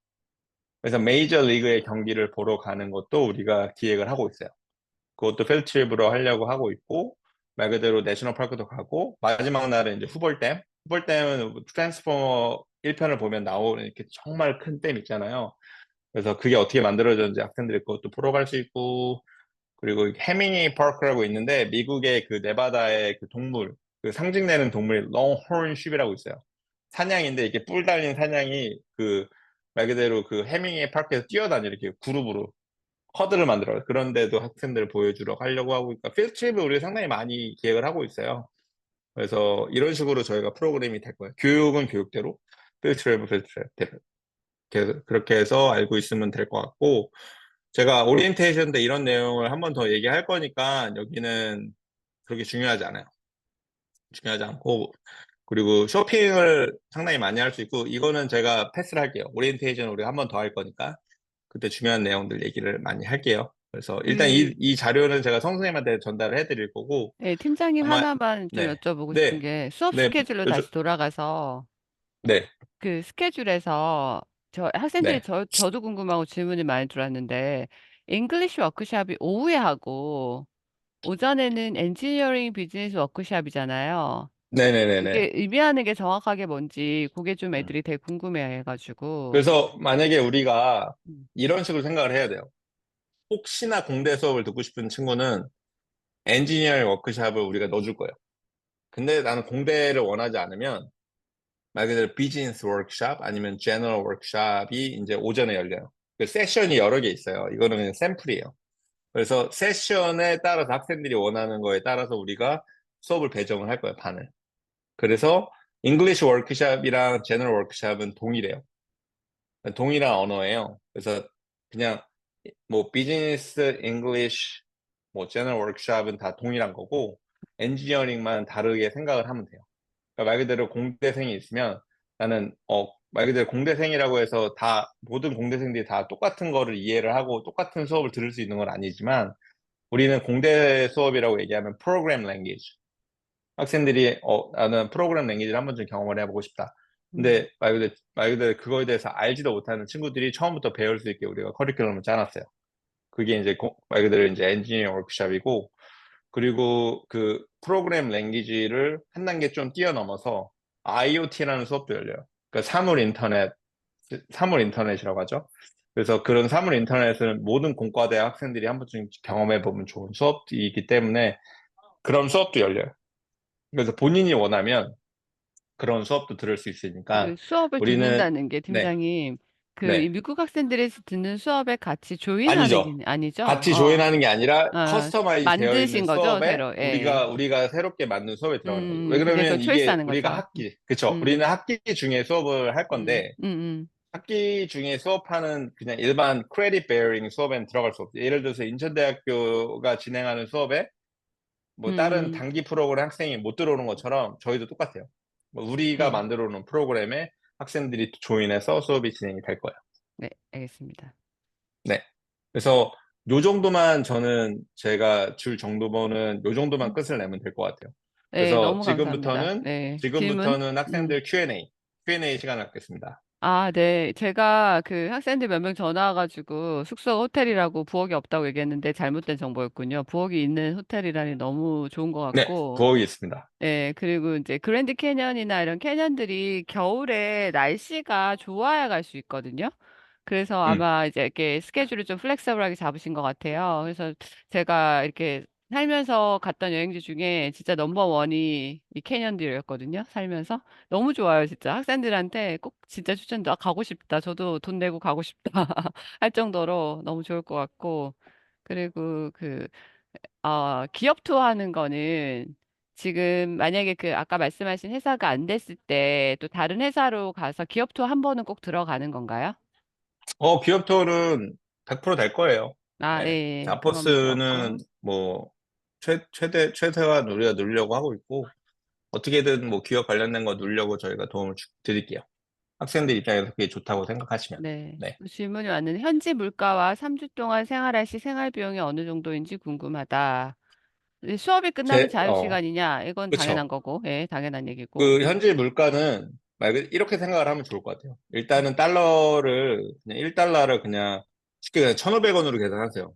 그래서 메이저 리그의 경기를 보러 가는 것도 우리가 기획을 하고 있어요. 그것도 필드트립으로 하려고 하고 있고, 말 그대로 내셔널 파크도 가고, 마지막 날은 이제 후볼댐. 후볼댐은 트랜스포머 1편을 보면 나오는 이렇게 정말 큰 댐 있잖아요. 그래서 그게 어떻게 만들어졌는지 학생들이 그것도 보러 갈 수 있고, 그리고 해밍웨이 파크라고 있는데, 미국의 그 네바다의 그 동물, 그 상징되는 동물이 롱호른 쉽이라고 있어요. 사냥인데, 이렇게 뿔 달린 사냥이 말 그대로 그 해밍웨이 파크에서 뛰어다녀, 이렇게 그룹으로. 커드를 만들어요. 그런데도 학생들을 보여주러 가려고 하고 있고, 필드트립을 우리가 상당히 많이 기획을 하고 있어요. 그래서 이런 식으로 저희가 프로그램이 될 거예요. 교육은 교육대로, 필드트립은 필드트립. 그렇게 해서 알고 있으면 될 것 같고, 제가 오리엔테이션 때 이런 내용을 한 번 더 얘기할 거니까 여기는 그렇게 중요하지 않아요. 중요하지 않고, 그리고 쇼핑을 상당히 많이 할 수 있고, 이거는 제가 패스를 할게요. 오리엔테이션 우리가 한 번 더 할 거니까. 그때 중요한 내용들 얘기를 많이 할게요. 그래서 일단 그, 이 자료는 제가 성선생님한테 전달을 해드릴 거고, 네, 팀장님 아마, 하나만 좀 네, 여쭤보고 싶은 네, 게 수업 네, 스케줄로 다시 돌아가서 네, 그 스케줄에서 저 학생들이 네, 저도 궁금하고 질문이 많이 들어왔는데 잉글리시 워크숍이 오후에 하고 오전에는 엔지니어링 비즈니스 워크숍이잖아요. 네네네네. 그게 의미하는 게 정확하게 뭔지 그게 좀 음. 애들이 되게 궁금해해가지고 그래서 만약에 우리가 음, 이런 식으로 생각을 해야 돼요. 혹시나 공대 수업을 듣고 싶은 친구는 엔지니어링 워크샵을 우리가 넣어줄 거예요. 근데 나는 공대를 원하지 않으면 말 그대로 비즈니스 워크샵 아니면 제너럴 워크샵이 이제 오전에 열려요. 그 세션이 여러 개 있어요. 이거는 그냥 샘플이에요. 그래서 세션에 따라서 학생들이 원하는 거에 따라서 우리가 수업을 배정을 할 거예요, 반을. 그래서 잉글리시 워크샵이랑 제너럴 워크샵은 동일해요. 동일한 언어예요. 그래서 그냥 뭐 비즈니스, 잉글리시, 뭐 제너럴 워크샵은 다 동일한 거고 엔지니어링만 다르게 생각을 하면 돼요. 그러니까 말 그대로 공대생이 있으면 나는 말 그대로 공대생이라고 해서 다 모든 공대생들이 다 똑같은 거를 이해를 하고 똑같은 수업을 들을 수 있는 건 아니지만 우리는 공대 수업이라고 얘기하면 프로그램 랭귀지. 학생들이 나는 프로그램 랭귀지를 한번 좀 경험을 해보고 싶다. 음, 근데 말 그대로 그거에 대해서 알지도 못하는 친구들이 처음부터 배울 수 있게 우리가 커리큘럼을 짜놨어요. 그게 이제 말 그대로 이제 엔지니어 워크숍이고 그리고 그 프로그램 랭귀지를 한 단계 좀 뛰어넘어서 IoT라는 수업도 열려요. 그러니까 사물 인터넷이라고 하죠. 그래서 그런 사물 인터넷은 모든 공과대 학생들이 한 번쯤 경험해 보면 좋은 수업이기 때문에 그런 수업도 열려요. 그래서 본인이 원하면 그런 수업도 들을 수 그 있으니까 수업을 우리는 듣는다는 게 네, 팀장님 그 이 네. 미국 학생들이 듣는 수업에 같이 조인하는 게 아니죠. 아니죠? 같이 조인하는 게 아니라 어, 커스터마이즈 되어 있는 만드신 거죠, 수업에 새로. 예. 우리가 새롭게 만든 수업에 들어가는 거죠. 왜 그게 그러면 그걸 이게 초이스하는 거죠. 그쵸. 우리는 음, 학기 중에 수업을 할 음, 건데 음, 음, 학기 중에 수업하는 그냥 일반 크레딧 베어링 수업에는 들어갈 수 없어요. 예를 들어서 인천대학교가 진행하는 수업에 뭐 다른 음. 단기 프로그램 학생이 못 들어오는 것처럼 저희도 똑같아요. 뭐 우리가 네, 만들어 놓은 프로그램에 학생들이 조인해서 수업이 진행이 될 거예요. 네, 알겠습니다. 네. 그래서 요 정도만 저는 제가 줄 정도면은 요 정도만 음. 끝을 내면 될 것 같아요. 네, 그래서 너무 감사합니다. 네, 질문? 음. 학생들 Q&A 시간 갖겠습니다. 아, 네. 제가 그 학생들 몇 명 전화 와가지고 숙소 호텔이라고 부엌이 없다고 얘기했는데 잘못된 정보였군요. 부엌이 있는 호텔이라니 너무 좋은 것 네, 같고, 부엌이 있습니다. 예, 그리고 이제 그랜드 캐년이나 이런 캐년들이 겨울에 날씨가 좋아야 갈 수 있거든요. 그래서 음, 아마 이제 이렇게 스케줄을 좀 플렉서블하게 잡으신 것 같아요. 그래서 제가 이렇게 살면서 갔던 여행지 중에 진짜 넘버 원이 이 캐년들이었거든요. 살면서. 너무 좋아요, 진짜. 학생들한테 꼭 진짜 추천도, 아, 가고 싶다. 저도 돈 내고 가고 싶다. 할 정도로 너무 좋을 것 같고. 그리고 기업 투어하는 거는 지금 만약에 그 아까 말씀하신 회사가 안 됐을 때 또 다른 회사로 가서 기업 투어 한 번은 꼭 들어가는 건가요? 기업 투어는 100%될 거예요. 아, 네. 예, 경험이 자포스는 있었고. 뭐, 최대한 우리가 누리려고 하고 있고, 어떻게든 뭐 기업 관련된 거 누리려고 저희가 도움을 드릴게요. 학생들 입장에서 그게 좋다고 생각하시면. 네. 네. 또 질문이 왔는데 현지 물가와 3주 동안 생활할 시 생활 비용이 어느 정도인지 궁금하다. 수업이 끝나면 자유시간이냐? 이건 당연한 그쵸. 거고, 예, 당연한 얘기고. 그 현지 물가는 말 그대로 이렇게 생각을 하면 좋을 것 같아요. 일단은 달러를 그냥 1달러를 그냥 쉽게 그냥 1,500원으로 계산하세요.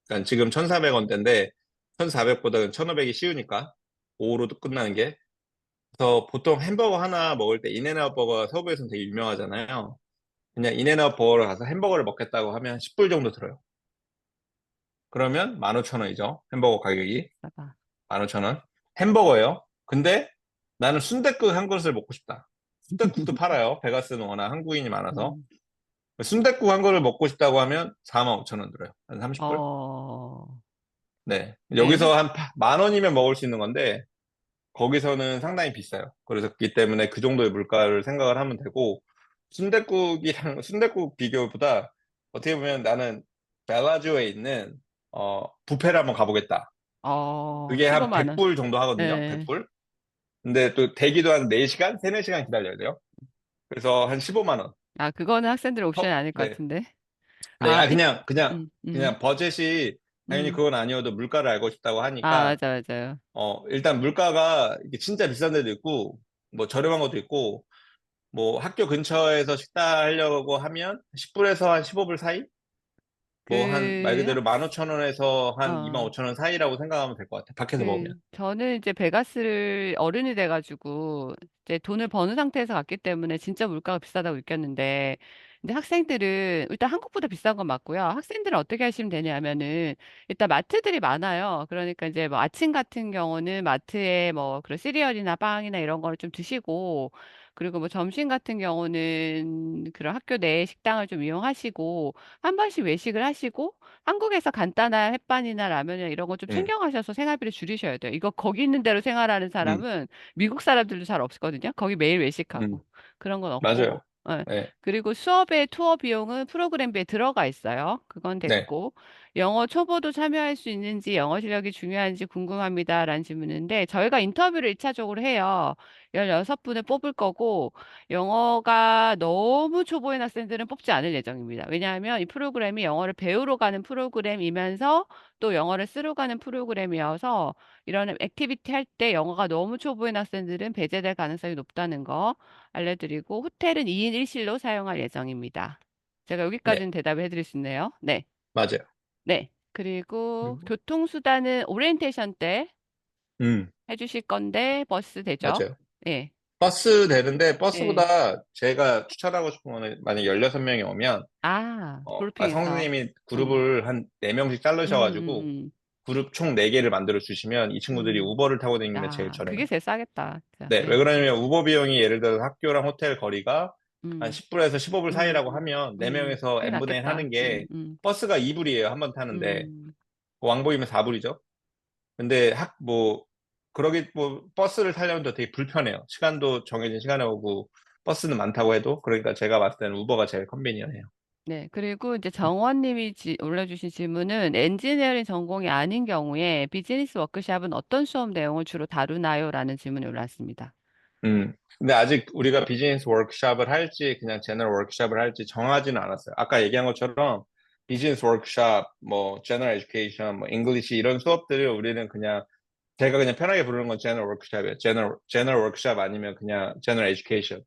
그러니까 지금 1,400원대인데 1,400보다 1,500이 쉬우니까 5로 끝나는 게. 그래서 보통 햄버거 하나 먹을 때 인앤아웃 버거가 서부에서는 되게 유명하잖아요. 그냥 인앤아웃 버거를 가서 햄버거를 먹겠다고 하면 10불 정도 들어요. 그러면 15,000원이죠. 햄버거 가격이. 봐봐. 15,000원. 햄버거예요. 근데 나는 순댓국 한 그릇을 먹고 싶다. 순댓국도 팔아요. 베가스는 워낙 한국인이 많아서. 음. 순댓국 한 그릇 먹고 싶다고 하면 45,000원 들어요. 한 30불? 어, 네. 네. 여기서 한 만 원이면 먹을 수 있는 건데, 거기서는 상당히 비싸요. 그래서 그렇기 때문에 그 정도의 물가를 생각을 하면 되고, 순댓국이랑, 순댓국 비교보다 어떻게 보면 나는 벨라주에 있는, 뷔페를 한번 가보겠다. 그게 한 15만 원. 100불 정도 하거든요. 예. 100불. 근데 또 대기도 한 4시간? 3, 4시간 기다려야 돼요. 그래서 한 15만 원. 아, 그거는 학생들 옵션이 아닐 것 네. 같은데. 네. 아, 음, 음, 그냥 버젯이 당연히 음. 그건 아니어도 물가를 알고 싶다고 아, 하니까, 맞아, 맞아요. 일단 물가가 이게 진짜 비싼 데도 있고, 뭐 저렴한 것도 있고, 뭐 학교 근처에서 식당 하려고 하면 10불에서 한 15불 사이? 뭐 한 말 그, 그대로 15,000원에서 한 어, 25,000원 사이라고 생각하면 될 것 같아요. 밖에서 먹으면. 저는 이제 베가스를 어른이 돼가지고 이제 돈을 버는 상태에서 갔기 때문에 진짜 물가가 비싸다고 느꼈는데, 근데 학생들은 일단 한국보다 비싼 건 맞고요. 학생들은 어떻게 하시면 되냐면은 일단 마트들이 많아요. 그러니까 이제 뭐 아침 같은 경우는 마트에 뭐 그런 시리얼이나 빵이나 이런 거를 좀 드시고, 그리고 뭐 점심 같은 경우는 그런 학교 내 식당을 좀 이용하시고 한 번씩 외식을 하시고 한국에서 간단한 햇반이나 라면이나 이런 거 좀 음, 챙겨가셔서 생활비를 줄이셔야 돼요. 이거 거기 있는 대로 생활하는 음, 사람은 미국 사람들도 잘 없거든요. 거기 매일 음, 외식하고 그런 건 맞아요. 없고. 예. 네, 그리고 수업의 투어 비용은 프로그램비에 들어가 있어요. 그건 네, 됐고. 영어 초보도 참여할 수 있는지 영어 실력이 중요한지 궁금합니다라는 질문인데 저희가 인터뷰를 1차적으로 해요. 16분을 뽑을 거고 영어가 너무 초보인 학생들은 뽑지 않을 예정입니다. 왜냐하면 이 프로그램이 영어를 배우러 가는 프로그램이면서 또 영어를 쓰러 가는 프로그램이어서 이런 액티비티 할 때 영어가 너무 초보인 학생들은 배제될 가능성이 높다는 거 알려드리고 호텔은 2인 1실로 사용할 예정입니다. 제가 네, 여기까지는 대답을 해드릴 수 있네요. 네. 맞아요. 네. 그리고 그리고, 교통수단은 오리엔테이션 때 음, 해주실 건데 버스 되죠? 맞아요. 네. 버스 되는데 네. 버스보다 제가 추천하고 싶은 거는 만약 16명이 오면 아, 볼핑에서. 선생님이 음, 그룹을 한 4명씩 음, 자르셔가지고 음, 음. 그룹 총 4개를 만들어 주시면 이 친구들이 음. 우버를 타고 다니는 게 제일 아, 그게 저렴해요. 제일 싸겠다. 진짜. 네, 왜 네. 그러냐면 우버 비용이 예를 들어서 학교랑 호텔 거리가 한 음, 10불에서 15불 사이라고 음, 하면 4명에서 그게 n분의 1 낫겠다. 하는 게 음. 버스가 2불이에요. 한 번 타는데 음. 왕복이면 4불이죠. 근데 버스를 타려면 또 되게 불편해요. 시간도 정해진 시간에 오고 버스는 많다고 해도 그러니까 제가 봤을 때는 우버가 제일 컨비니언해요. 네. 그리고 이제 정원님이 올려주신 질문은 엔지니어링 전공이 아닌 경우에 비즈니스 워크샵은 어떤 수업 내용을 주로 다루나요? 라는 질문이 올랐습니다. 근데 아직 우리가 비즈니스 워크숍을 할지 그냥 제너럴 워크숍을 할지 정하지는 않았어요. 아까 얘기한 것처럼 비즈니스 워크숍, 뭐 제너럴 에듀케이션, 뭐 잉글리시 이런 수업들을 우리는 그냥 제가 그냥 편하게 부르는 건 제너럴 워크숍이에요. 제너럴 워크숍 아니면 그냥 제너럴 에듀케이션,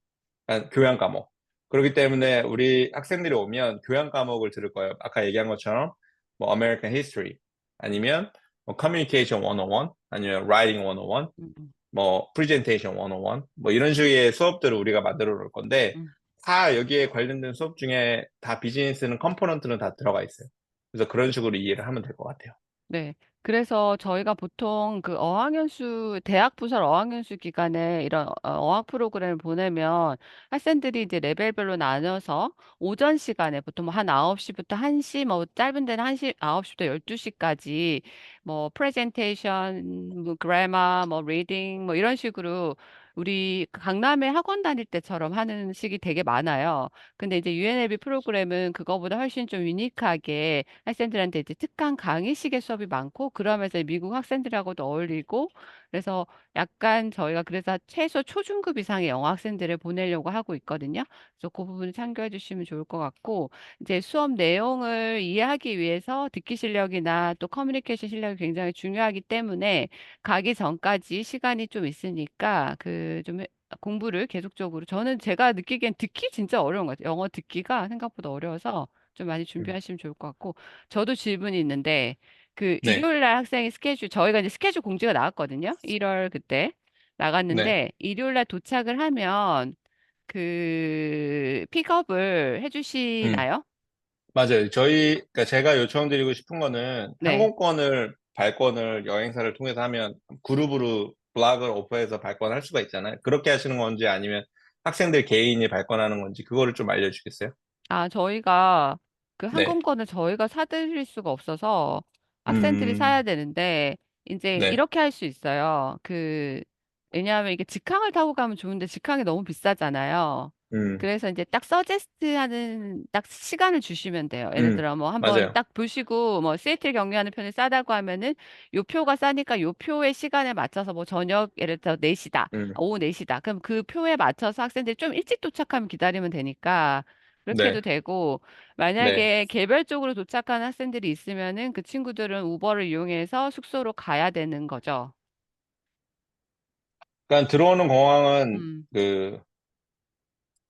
교양 과목. 그렇기 때문에 우리 학생들이 오면 교양 과목을 들을 거예요. 아까 얘기한 것처럼 뭐 American History 아니면 뭐 Communication 101 아니면 Writing 101 음, 뭐 프레젠테이션 101 뭐 이런 식의 수업들을 우리가 만들어 놓을 건데 음. 다 여기에 관련된 수업 중에 다 비즈니스는 컴포넌트는 다 들어가 있어요. 그래서 그런 식으로 이해를 하면 될 것 같아요. 네. 그래서 저희가 보통 그 어학연수, 대학 부설 어학연수 기간에 이런 어학 프로그램을 보내면 학생들이 이제 레벨별로 나눠서 오전 시간에 보통 뭐한 9시부터 1시, 뭐 짧은 데는 1시, 9시부터 12시까지 뭐 프레젠테이션, 뭐 그래머, 뭐 리딩, 뭐 이런 식으로 우리 강남에 학원 다닐 때처럼 하는 식이 되게 많아요. 근데 이제 UNLV 프로그램은 그거보다 훨씬 좀 유니크하게 학생들한테 이제 특강 강의식의 수업이 많고 그러면서 미국 학생들하고도 어울리고 그래서 약간 저희가 그래서 최소 초중급 이상의 영어 학생들을 보내려고 하고 있거든요. 그래서 그 부분을 참고해 주시면 좋을 것 같고 이제 수업 내용을 이해하기 위해서 듣기 실력이나 또 커뮤니케이션 실력이 굉장히 중요하기 때문에 가기 전까지 시간이 좀 있으니까 그 좀 공부를 계속적으로 저는 제가 느끼기엔 듣기 진짜 어려운 것 같아요. 영어 듣기가 생각보다 어려워서 좀 많이 음. 준비하시면 좋을 것 같고 저도 질문이 있는데 그 네, 일요일 날 학생이 스케줄 저희가 이제 스케줄 공지가 나왔거든요. 1월 그때 네. 나갔는데 일요일 날 도착을 하면 그 픽업을 음. 해주시나요? 맞아요. 그러니까 제가 요청드리고 싶은 거는 네. 발권을 여행사를 통해서 하면 그룹으로 블락을 오퍼해서 발권할 수가 있잖아요. 그렇게 하시는 건지 아니면 학생들 개인이 발권하는 건지 그거를 좀 알려주겠어요? 아, 저희가 그 네. 항공권을 저희가 사드릴 수가 없어서 학생들이 사야 음, 되는데 이제 네. 이렇게 할 수 있어요. 그 왜냐하면 이게 직항을 타고 가면 좋은데 직항이 너무 비싸잖아요. 음, 그래서 이제 딱 서제스트 하는 딱 시간을 주시면 돼요. 예를 들어 뭐 한번 맞아요. 딱 보시고 뭐 시애틀 경유하는 편이 싸다고 하면은 요 표가 싸니까 요 표의 시간에 맞춰서 뭐 저녁 예를 들어 4시다. 음, 오후 4시다. 그럼 그 표에 맞춰서 학생들이 좀 일찍 도착하면 기다리면 되니까 그렇게 해도 네, 되고, 네. 만약에 개별적으로 도착하는 학생들이 있으면은 그 친구들은 우버를 이용해서 숙소로 가야 되는 거죠. 그러니까 들어오는 공항은 음, 그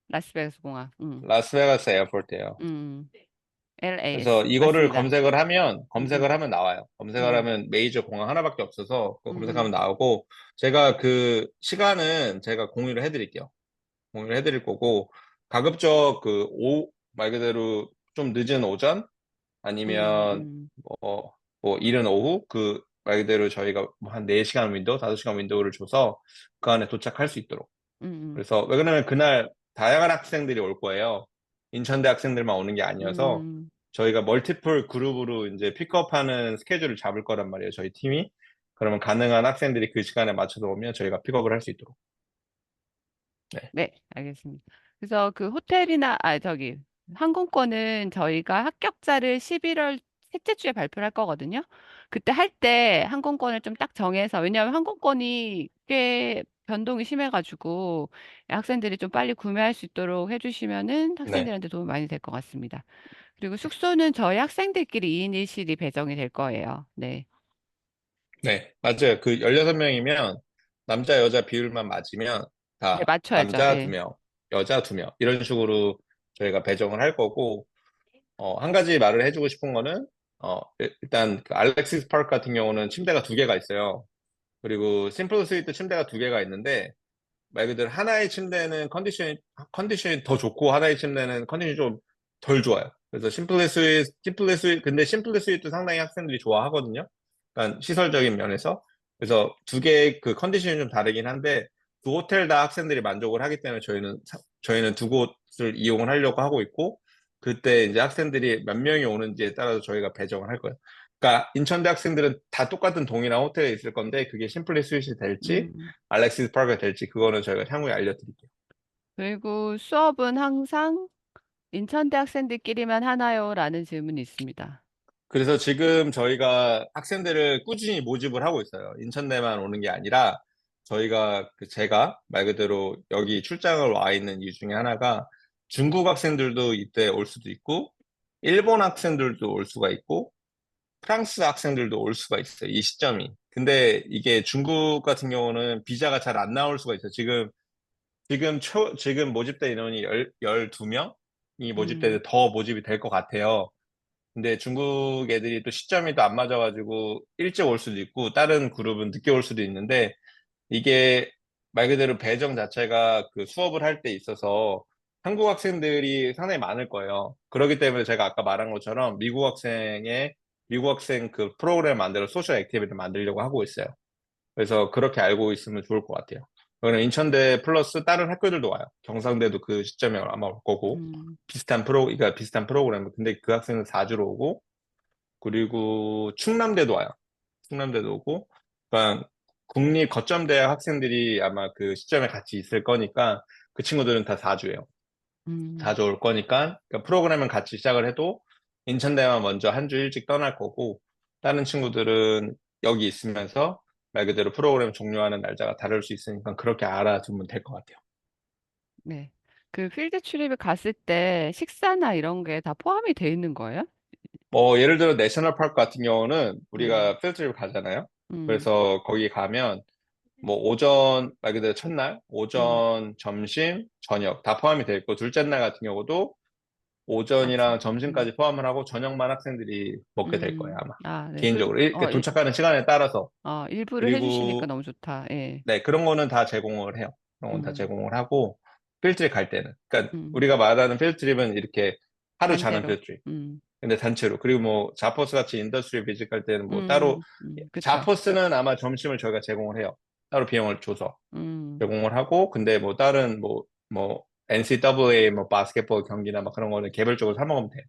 라스베가스 공항. 라스베가스 에어포트예요. 음, 그래서 LAX. 이거를 맞습니다. 검색을 하면 나와요. 검색을 음, 하면 메이저 공항 하나밖에 없어서 그거 검색하면 음, 나오고 제가 그 시간은 제가 공유를 해드릴게요. 공유를 해드릴 거고 가급적 말 그대로 좀 늦은 오전 음, 아니면 음, 뭐 이른 오후 말 그대로 저희가 뭐한 4시간 윈도우, 5시간 윈도우를 줘서 그 안에 도착할 수 있도록. 음, 그래서 왜 그러냐면 그날 다양한 학생들이 올 거예요. 인천대 학생들만 오는 게 음, 아니어서 저희가 멀티플 그룹으로 이제 픽업하는 스케줄을 잡을 거란 말이에요. 저희 팀이. 그러면 가능한 학생들이 그 시간에 맞춰서 오면 저희가 픽업을 할 수 있도록. 네. 네, 알겠습니다. 그래서 그 호텔이나, 항공권은 저희가 합격자를 11월 셋째 주에 발표를 할 거거든요. 그때 할 때 항공권을 좀 딱 정해서, 왜냐하면 항공권이 꽤 변동이 심해가지고 학생들이 좀 빨리 구매할 수 있도록 해주시면은 네. 학생들한테 도움이 많이 될 것 같습니다. 그리고 숙소는 저희 학생들끼리 2인 1실이 배정이 될 거예요. 네. 네. 맞아요. 그 16명이면 남자, 여자 비율만 맞으면 네, 다 맞춰야죠. 남자 예. 2명, 여자 2명 이런 식으로 저희가 배정을 할 거고 한 가지 말을 해주고 싶은 거는, 일단, 그 알렉시스 파크 같은 경우는 침대가 2개가 있어요. 그리고 심플 스위트 침대가 2개가 있는데, 말 그대로 하나의 침대는 컨디션이 더 좋고, 하나의 침대는 컨디션이 좀 덜 좋아요. 그래서 근데 심플 스위트 상당히 학생들이 좋아하거든요. 그러니까 시설적인 면에서. 그래서 2개의 그 컨디션이 좀 다르긴 한데, 두 호텔 다 학생들이 만족을 하기 때문에 저희는 2곳을 이용을 하려고 하고 있고, 그때 이제 학생들이 몇 명이 오는지에 따라서 저희가 배정을 할 거예요. 그러니까 인천대 학생들은 다 똑같은 동일한 호텔에 있을 건데, 그게 심플리 스윗이 될지, 음. 알렉시스 파크가 될지, 그거는 저희가 향후에 알려드릴게요. 그리고 수업은 항상 인천대 학생들끼리만 하나요? 라는 질문이 있습니다. 그래서 지금 저희가 학생들을 꾸준히 모집을 하고 있어요. 인천대만 오는 게 아니라 제가 말 그대로 여기 출장을 와 있는 이유 중에 하나가 중국 학생들도 이때 올 수도 있고 일본 학생들도 올 수가 있고 프랑스 학생들도 올 수가 있어요. 이 시점이. 근데 이게 중국 같은 경우는 비자가 잘 안 나올 수가 있어요. 지금 모집된 인원이 12명이 음, 모집돼서 더 모집이 될 것 같아요. 근데 중국 애들이 또 시점이 또 안 맞아가지고 일찍 올 수도 있고 다른 그룹은 늦게 올 수도 있는데 이게 말 그대로 배정 자체가 그 수업을 할 때 있어서 한국 학생들이 상당히 많을 거예요. 그렇기 때문에 제가 아까 말한 것처럼 미국 학생의 미국 학생 그 프로그램 만들어 소셜 액티비티 만들려고 하고 있어요. 그래서 그렇게 알고 있으면 좋을 것 같아요. 그거는 인천대 플러스 다른 학교들도 와요. 경상대도 그 시점에 아마 올 거고 음, 그러니까 비슷한 프로그램. 근데 그 학생은 4주로 오고 그리고 충남대도 와요. 충남대도 오고 그러니까 국립 거점대학 학생들이 아마 그 시점에 같이 있을 거니까 그 친구들은 다 4주예요. 음, 4주 올 거니까 그러니까 프로그램은 같이 시작을 해도 인천대만 먼저 한 주 일찍 떠날 거고 다른 친구들은 여기 있으면서 말 그대로 프로그램 종료하는 날짜가 다를 수 있으니까 그렇게 알아두면 될 것 같아요. 네. 그 필드 출입을 갔을 때 식사나 이런 게 다 포함이 돼 있는 거예요? 뭐 예를 들어 내셔널 파크 같은 경우는 음, 우리가 필드트립 가잖아요. 음, 그래서 거기 가면 뭐 오전 말 그대로 첫날 음. 오전 점심 저녁 다 포함이 돼 있고 둘째 날 같은 경우도 아침. 오전이랑 점심까지 포함을 하고 저녁만 학생들이 먹게 될 거예요 아마 아, 네. 개인적으로 어, 도착하는 시간에 따라서. 일부를 해주시니까 그리고 너무 좋다. 예. 네 그런 거는 다 제공을 해요. 그런 건 다 음, 제공을 하고 필드트립 갈 때는 그러니까 음. 우리가 말하는 필드트립은 이렇게 하루 자는 단체로. 필드트립 근데 단체로 그리고 뭐 자포스 같이 인더스트리 비직 갈 때는 뭐 따로 그쵸. 자포스는 아마 점심을 저희가 제공을 해요. 따로 비용을 줘서 음, 제공을 하고 근데 뭐 다른 뭐 NCAA 뭐 바스켓볼 경기나 막 그런 거는 개별적으로 사 먹으면 돼요.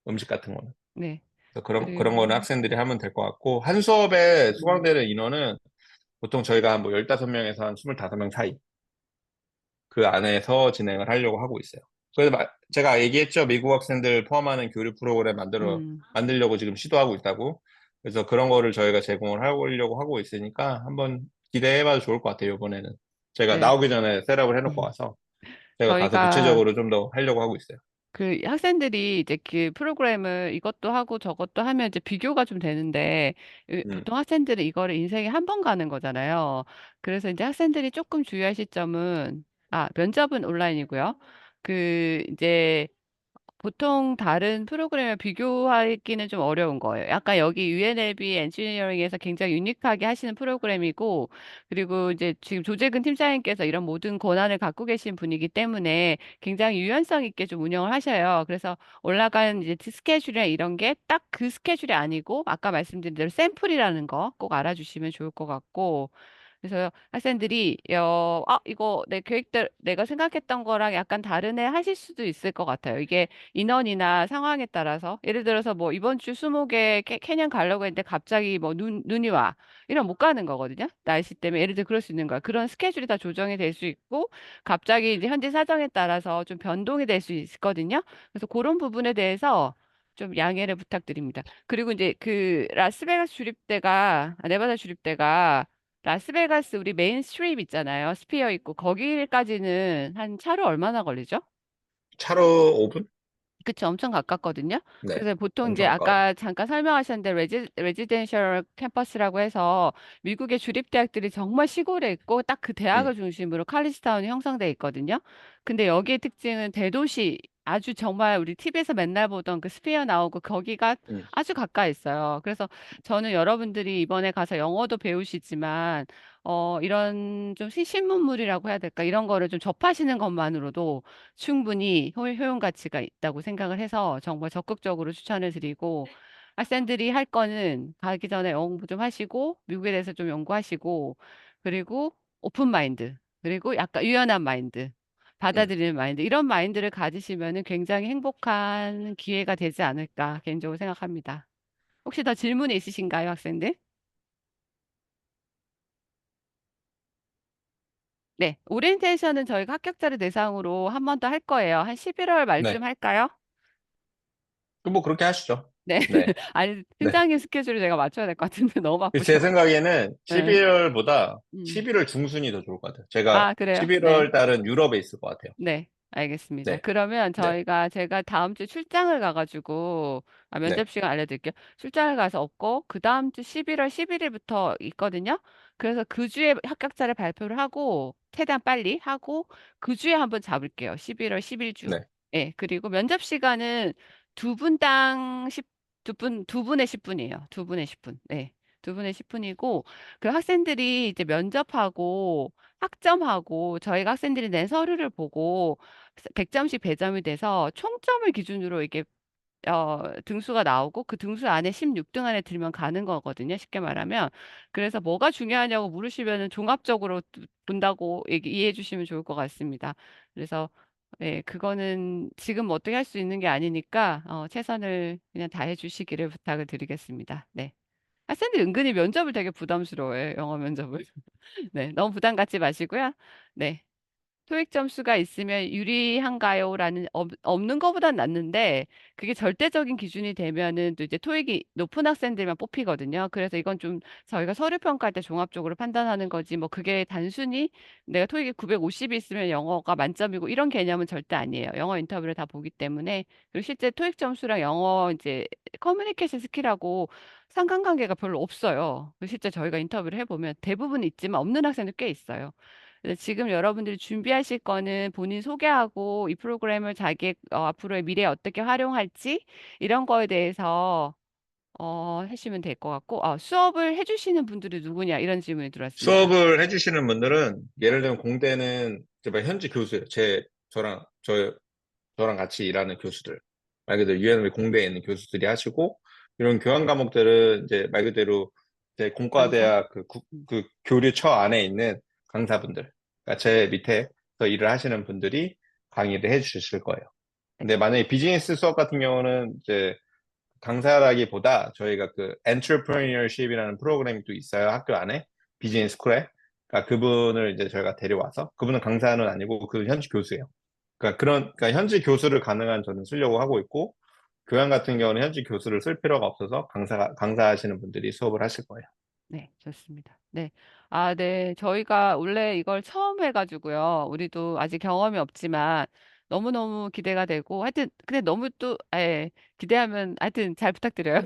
음식 같은 거는. 네. 그래서 그런 거는 그리고, 학생들이 하면 될 것 같고 한 수업에 음, 수강되는 인원은 보통 저희가 한 뭐 15명에서 한 25명 사이 그 안에서 진행을 하려고 하고 있어요. 그래서 제가 얘기했죠. 미국 학생들 포함하는 교류 프로그램 음, 만들려고 지금 시도하고 있다고. 그래서 그런 거를 저희가 제공을 하려고 하고 있으니까 한번 기대해봐도 좋을 것 같아요, 이번에는. 제가 네. 나오기 전에 셋업을 해놓고 와서 제가 가서 저희가 구체적으로 좀 더 하려고 하고 있어요. 그 학생들이 이제 그 프로그램을 이것도 하고 저것도 하면 이제 비교가 좀 되는데 음. 보통 학생들은 이거를 인생에 한 번 가는 거잖아요. 그래서 이제 학생들이 조금 주의하실 점은 면접은 온라인이고요. 그 이제 보통 다른 프로그램을 비교하기는 좀 어려운 거예요. 약간 여기 UNLV 엔지니어링에서 굉장히 유니크하게 하시는 프로그램이고, 그리고 이제 지금 조재근 팀장님께서 이런 모든 권한을 갖고 계신 분이기 때문에 굉장히 유연성 있게 좀 운영을 하셔요. 그래서 올라간 이제 스케줄이나 이런 게 딱 그 스케줄이 아니고, 아까 말씀드린 대로 샘플이라는 거 꼭 알아주시면 좋을 것 같고, 그래서 학생들이 이거 내 계획대로 내가 생각했던 거랑 약간 다른 애 하실 수도 있을 것 같아요. 이게 인원이나 상황에 따라서 예를 들어서 뭐 이번 주 수목에 캐년 가려고 했는데 갑자기 뭐 눈이 와 이러면 못 가는 거거든요. 날씨 때문에 예를 들어 그럴 수 있는 거야. 그런 스케줄이 다 조정이 될 수 있고 갑자기 이제 현지 사정에 따라서 좀 변동이 될 수 있거든요. 그래서 그런 부분에 대해서 좀 양해를 부탁드립니다. 그리고 이제 그 라스베가스 주립대가 네바다 주립대가 라스베가스 우리 메인 스트립 있잖아요. 스피어 있고 거기까지는 한 차로 얼마나 걸리죠? 차로 5분? 그쵸, 엄청 가깝거든요. 네. 그래서 보통 이제 엄청 가까워요. 아까 잠깐 설명하셨는데 레지덴셜 캠퍼스라고 해서 미국의 주립대학들이 정말 시골에 있고 딱 그 음, 대학을 중심으로 칼리지타운이 형성돼 있거든요. 근데 여기의 특징은 대도시 아주 정말 우리 TV에서 맨날 보던 그 스피어 나오고 거기가 음, 아주 가까이 있어요. 그래서 저는 여러분들이 이번에 가서 영어도 배우시지만 이런 좀 신문물이라고 해야 될까? 이런 거를 좀 접하시는 것만으로도 충분히 효용 가치가 있다고 생각을 해서 정말 적극적으로 추천을 드리고 학생들이 할 거는 가기 전에 영어 공부 좀 하시고 미국에 대해서 좀 연구하시고 그리고 오픈 마인드 그리고 약간 유연한 마인드 음. 받아들이는 마인드 이런 마인드를 가지시면은 굉장히 행복한 기회가 되지 않을까 개인적으로 생각합니다. 혹시 더 질문이 있으신가요, 학생들? 네, 오리엔테이션은 저희가 합격자를 대상으로 한 번 더 할 거예요. 한 11월 말쯤 네. 할까요? 뭐 그렇게 하시죠. 네. 네. 아니, 네. 팀장님 스케줄을 제가 맞춰야 될 것 같은데 너무 제 바쁘셔가지고. 생각에는 네. 11월보다 음. 11월 중순이 더 좋을 것 같아요. 제가 아, 그래요? 네. 11월 달은 유럽에 있을 것 같아요. 네. 알겠습니다. 네, 그러면 네, 제가 다음 주 출장을 가가지고, 네, 면접 시간 알려드릴게요. 출장을 가서 없고, 그 다음 주 11월 11일부터 있거든요. 그래서 그 주에 합격자를 발표를 하고, 최대한 빨리 하고, 그 주에 한번 잡을게요. 11월 10일 주. 네, 예, 그리고 면접 시간은 두 분당 10, 두 분의 10분이에요. 두 분의 10분. 네. 두 분의 10분이고, 그 학생들이 이제 면접하고, 학점하고 저희가 학생들이 낸 서류를 보고 100점씩 배점이 돼서 총점을 기준으로 이게 등수가 나오고 그 등수 안에 16등 안에 들면 가는 거거든요. 쉽게 말하면. 그래서 뭐가 중요하냐고 물으시면은 종합적으로 본다고 이해해 주시면 좋을 것 같습니다. 그래서 네, 그거는 지금 어떻게 할 수 있는 게 아니니까 최선을 그냥 다해 주시기를 부탁을 드리겠습니다. 네. 학생들이 은근히 면접을 되게 부담스러워해요. 영어 면접을. 네, 너무 부담 갖지 마시고요. 네. 토익 점수가 있으면 유리한가요?라는 없는 것보단 낫는데 그게 절대적인 기준이 되면은 또 이제 토익이 높은 학생들만 뽑히거든요. 그래서 이건 좀 저희가 서류 평가할 때 종합적으로 판단하는 거지 뭐 그게 단순히 내가 토익이 950이 있으면 영어가 만점이고 이런 개념은 절대 아니에요. 영어 인터뷰를 다 보기 때문에 그리고 실제 토익 점수랑 영어 이제 커뮤니케이션 스킬하고 상관관계가 별로 없어요. 실제 저희가 인터뷰를 해보면 대부분 있지만 없는 학생도 꽤 있어요. 그래서 지금 여러분들이 준비하실 거는 본인 소개하고 이 프로그램을 자기 앞으로의 미래에 어떻게 활용할지 이런 거에 대해서 하시면 될 것 같고 수업을 해주시는 분들이 누구냐 이런 질문이 들어왔습니다. 수업을 해주시는 분들은 예를 들면 공대는 이제 막 현지 교수예요. 저랑 같이 일하는 교수들. 말 그대로 UNL 공대에 있는 교수들이 하시고, 이런 교환 과목들은 이제 말 그대로 이제 강사? 공과대학 음, 그 교류처 안에 있는 강사분들. 그러니까 제 밑에서 일을 하시는 분들이 강의를 해 주실 거예요. 네. 근데 만약에 비즈니스 수업 같은 경우는 이제 강사라기보다 저희가 그 entrepreneurship이라는 프로그램이 또 있어요. 학교 안에 비즈니스 스쿨에. 그러니까 그분을 이제 저희가 데려와서 그분은 강사는 아니고 그 현지 교수예요. 그러니까 현지 교수를 가능한 저는 쓰려고 하고 있고 교양 같은 경우는 현지 교수를 쓸 필요가 없어서 강사하시는 분들이 수업을 하실 거예요. 네, 좋습니다. 네. 네. 저희가 원래 이걸 처음 해가지고요. 우리도 아직 경험이 없지만 너무너무 기대가 되고 하여튼 근데 너무 또 기대하면 하여튼 잘 부탁드려요.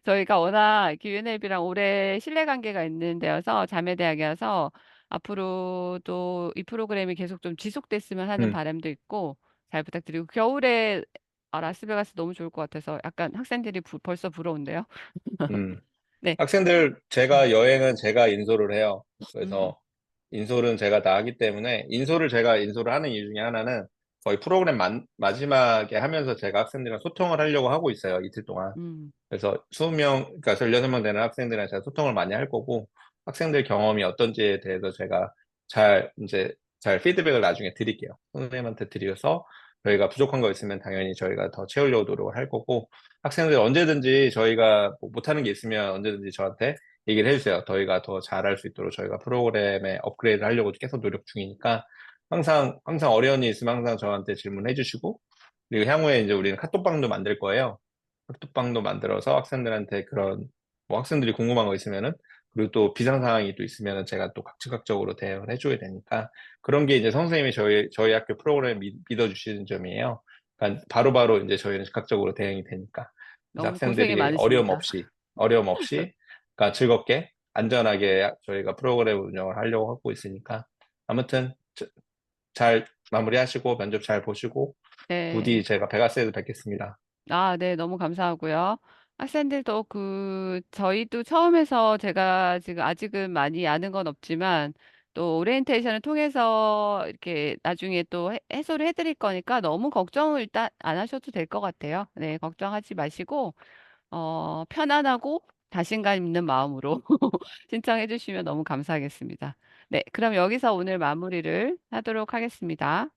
저희가 워낙 UNLB랑 오래 신뢰관계가 있는 데여서 자매대학이어서 앞으로도 이 프로그램이 계속 좀 지속됐으면 하는 음, 바람도 있고 잘 부탁드리고 겨울에 라스베가스 너무 좋을 것 같아서 약간 학생들이 벌써 부러운데요. 음. 네. 학생들, 음, 제가 여행은 제가 인솔을 해요. 음, 그래서 인솔은 제가 다 하기 때문에 제가 인솔을 하는 이유 중에 하나는 거의 프로그램 마지막에 하면서 제가 학생들이랑 소통을 하려고 하고 있어요. 이틀 동안. 음. 그래서 20명, 그러니까 16명 되는 학생들이랑 제가 소통을 많이 할 거고, 학생들 경험이 어떤지에 대해서 제가 이제 잘 피드백을 나중에 드릴게요. 선생님한테 드려서 저희가 부족한 거 있으면 당연히 저희가 더 채우려고 노력을 할 거고, 학생들 언제든지 저희가 뭐 못하는 게 있으면 언제든지 저한테 얘기를 해주세요. 저희가 더 잘할 수 있도록 저희가 프로그램에 업그레이드 하려고 계속 노력 중이니까, 항상 어려운 일 있으면 항상 저한테 질문해 주시고, 그리고 향후에 이제 우리는 카톡방도 만들 거예요. 카톡방도 만들어서 학생들한테 뭐 학생들이 궁금한 거 있으면은, 그리고 또 비상 상황이 또 있으면은 제가 또 즉각적으로 대응을 해줘야 되니까, 그런 게 이제 선생님이 저희 학교 프로그램 믿어주시는 점이에요. 그러니까 바로바로 이제 저희는 즉각적으로 대응이 되니까. 그래서 너무 고생이 학생들이 많으십니다. 어려움 없이, 그러니까 즐겁게, 안전하게 저희가 프로그램 운영을 하려고 하고 있으니까, 아무튼 잘 마무리하시고, 면접 잘 보시고, 네. 부디 제가 베가스에서 뵙겠습니다. 네, 너무 감사하고요. 학생들도 저희도 처음에서 제가 지금 아직은 많이 아는 건 없지만 또 오리엔테이션을 통해서 이렇게 나중에 또 해소를 해드릴 거니까 너무 걱정을 일단 안 하셔도 될 것 같아요. 네, 걱정하지 마시고, 편안하고 자신감 있는 마음으로 신청해 주시면 너무 감사하겠습니다. 네, 그럼 여기서 오늘 마무리를 하도록 하겠습니다.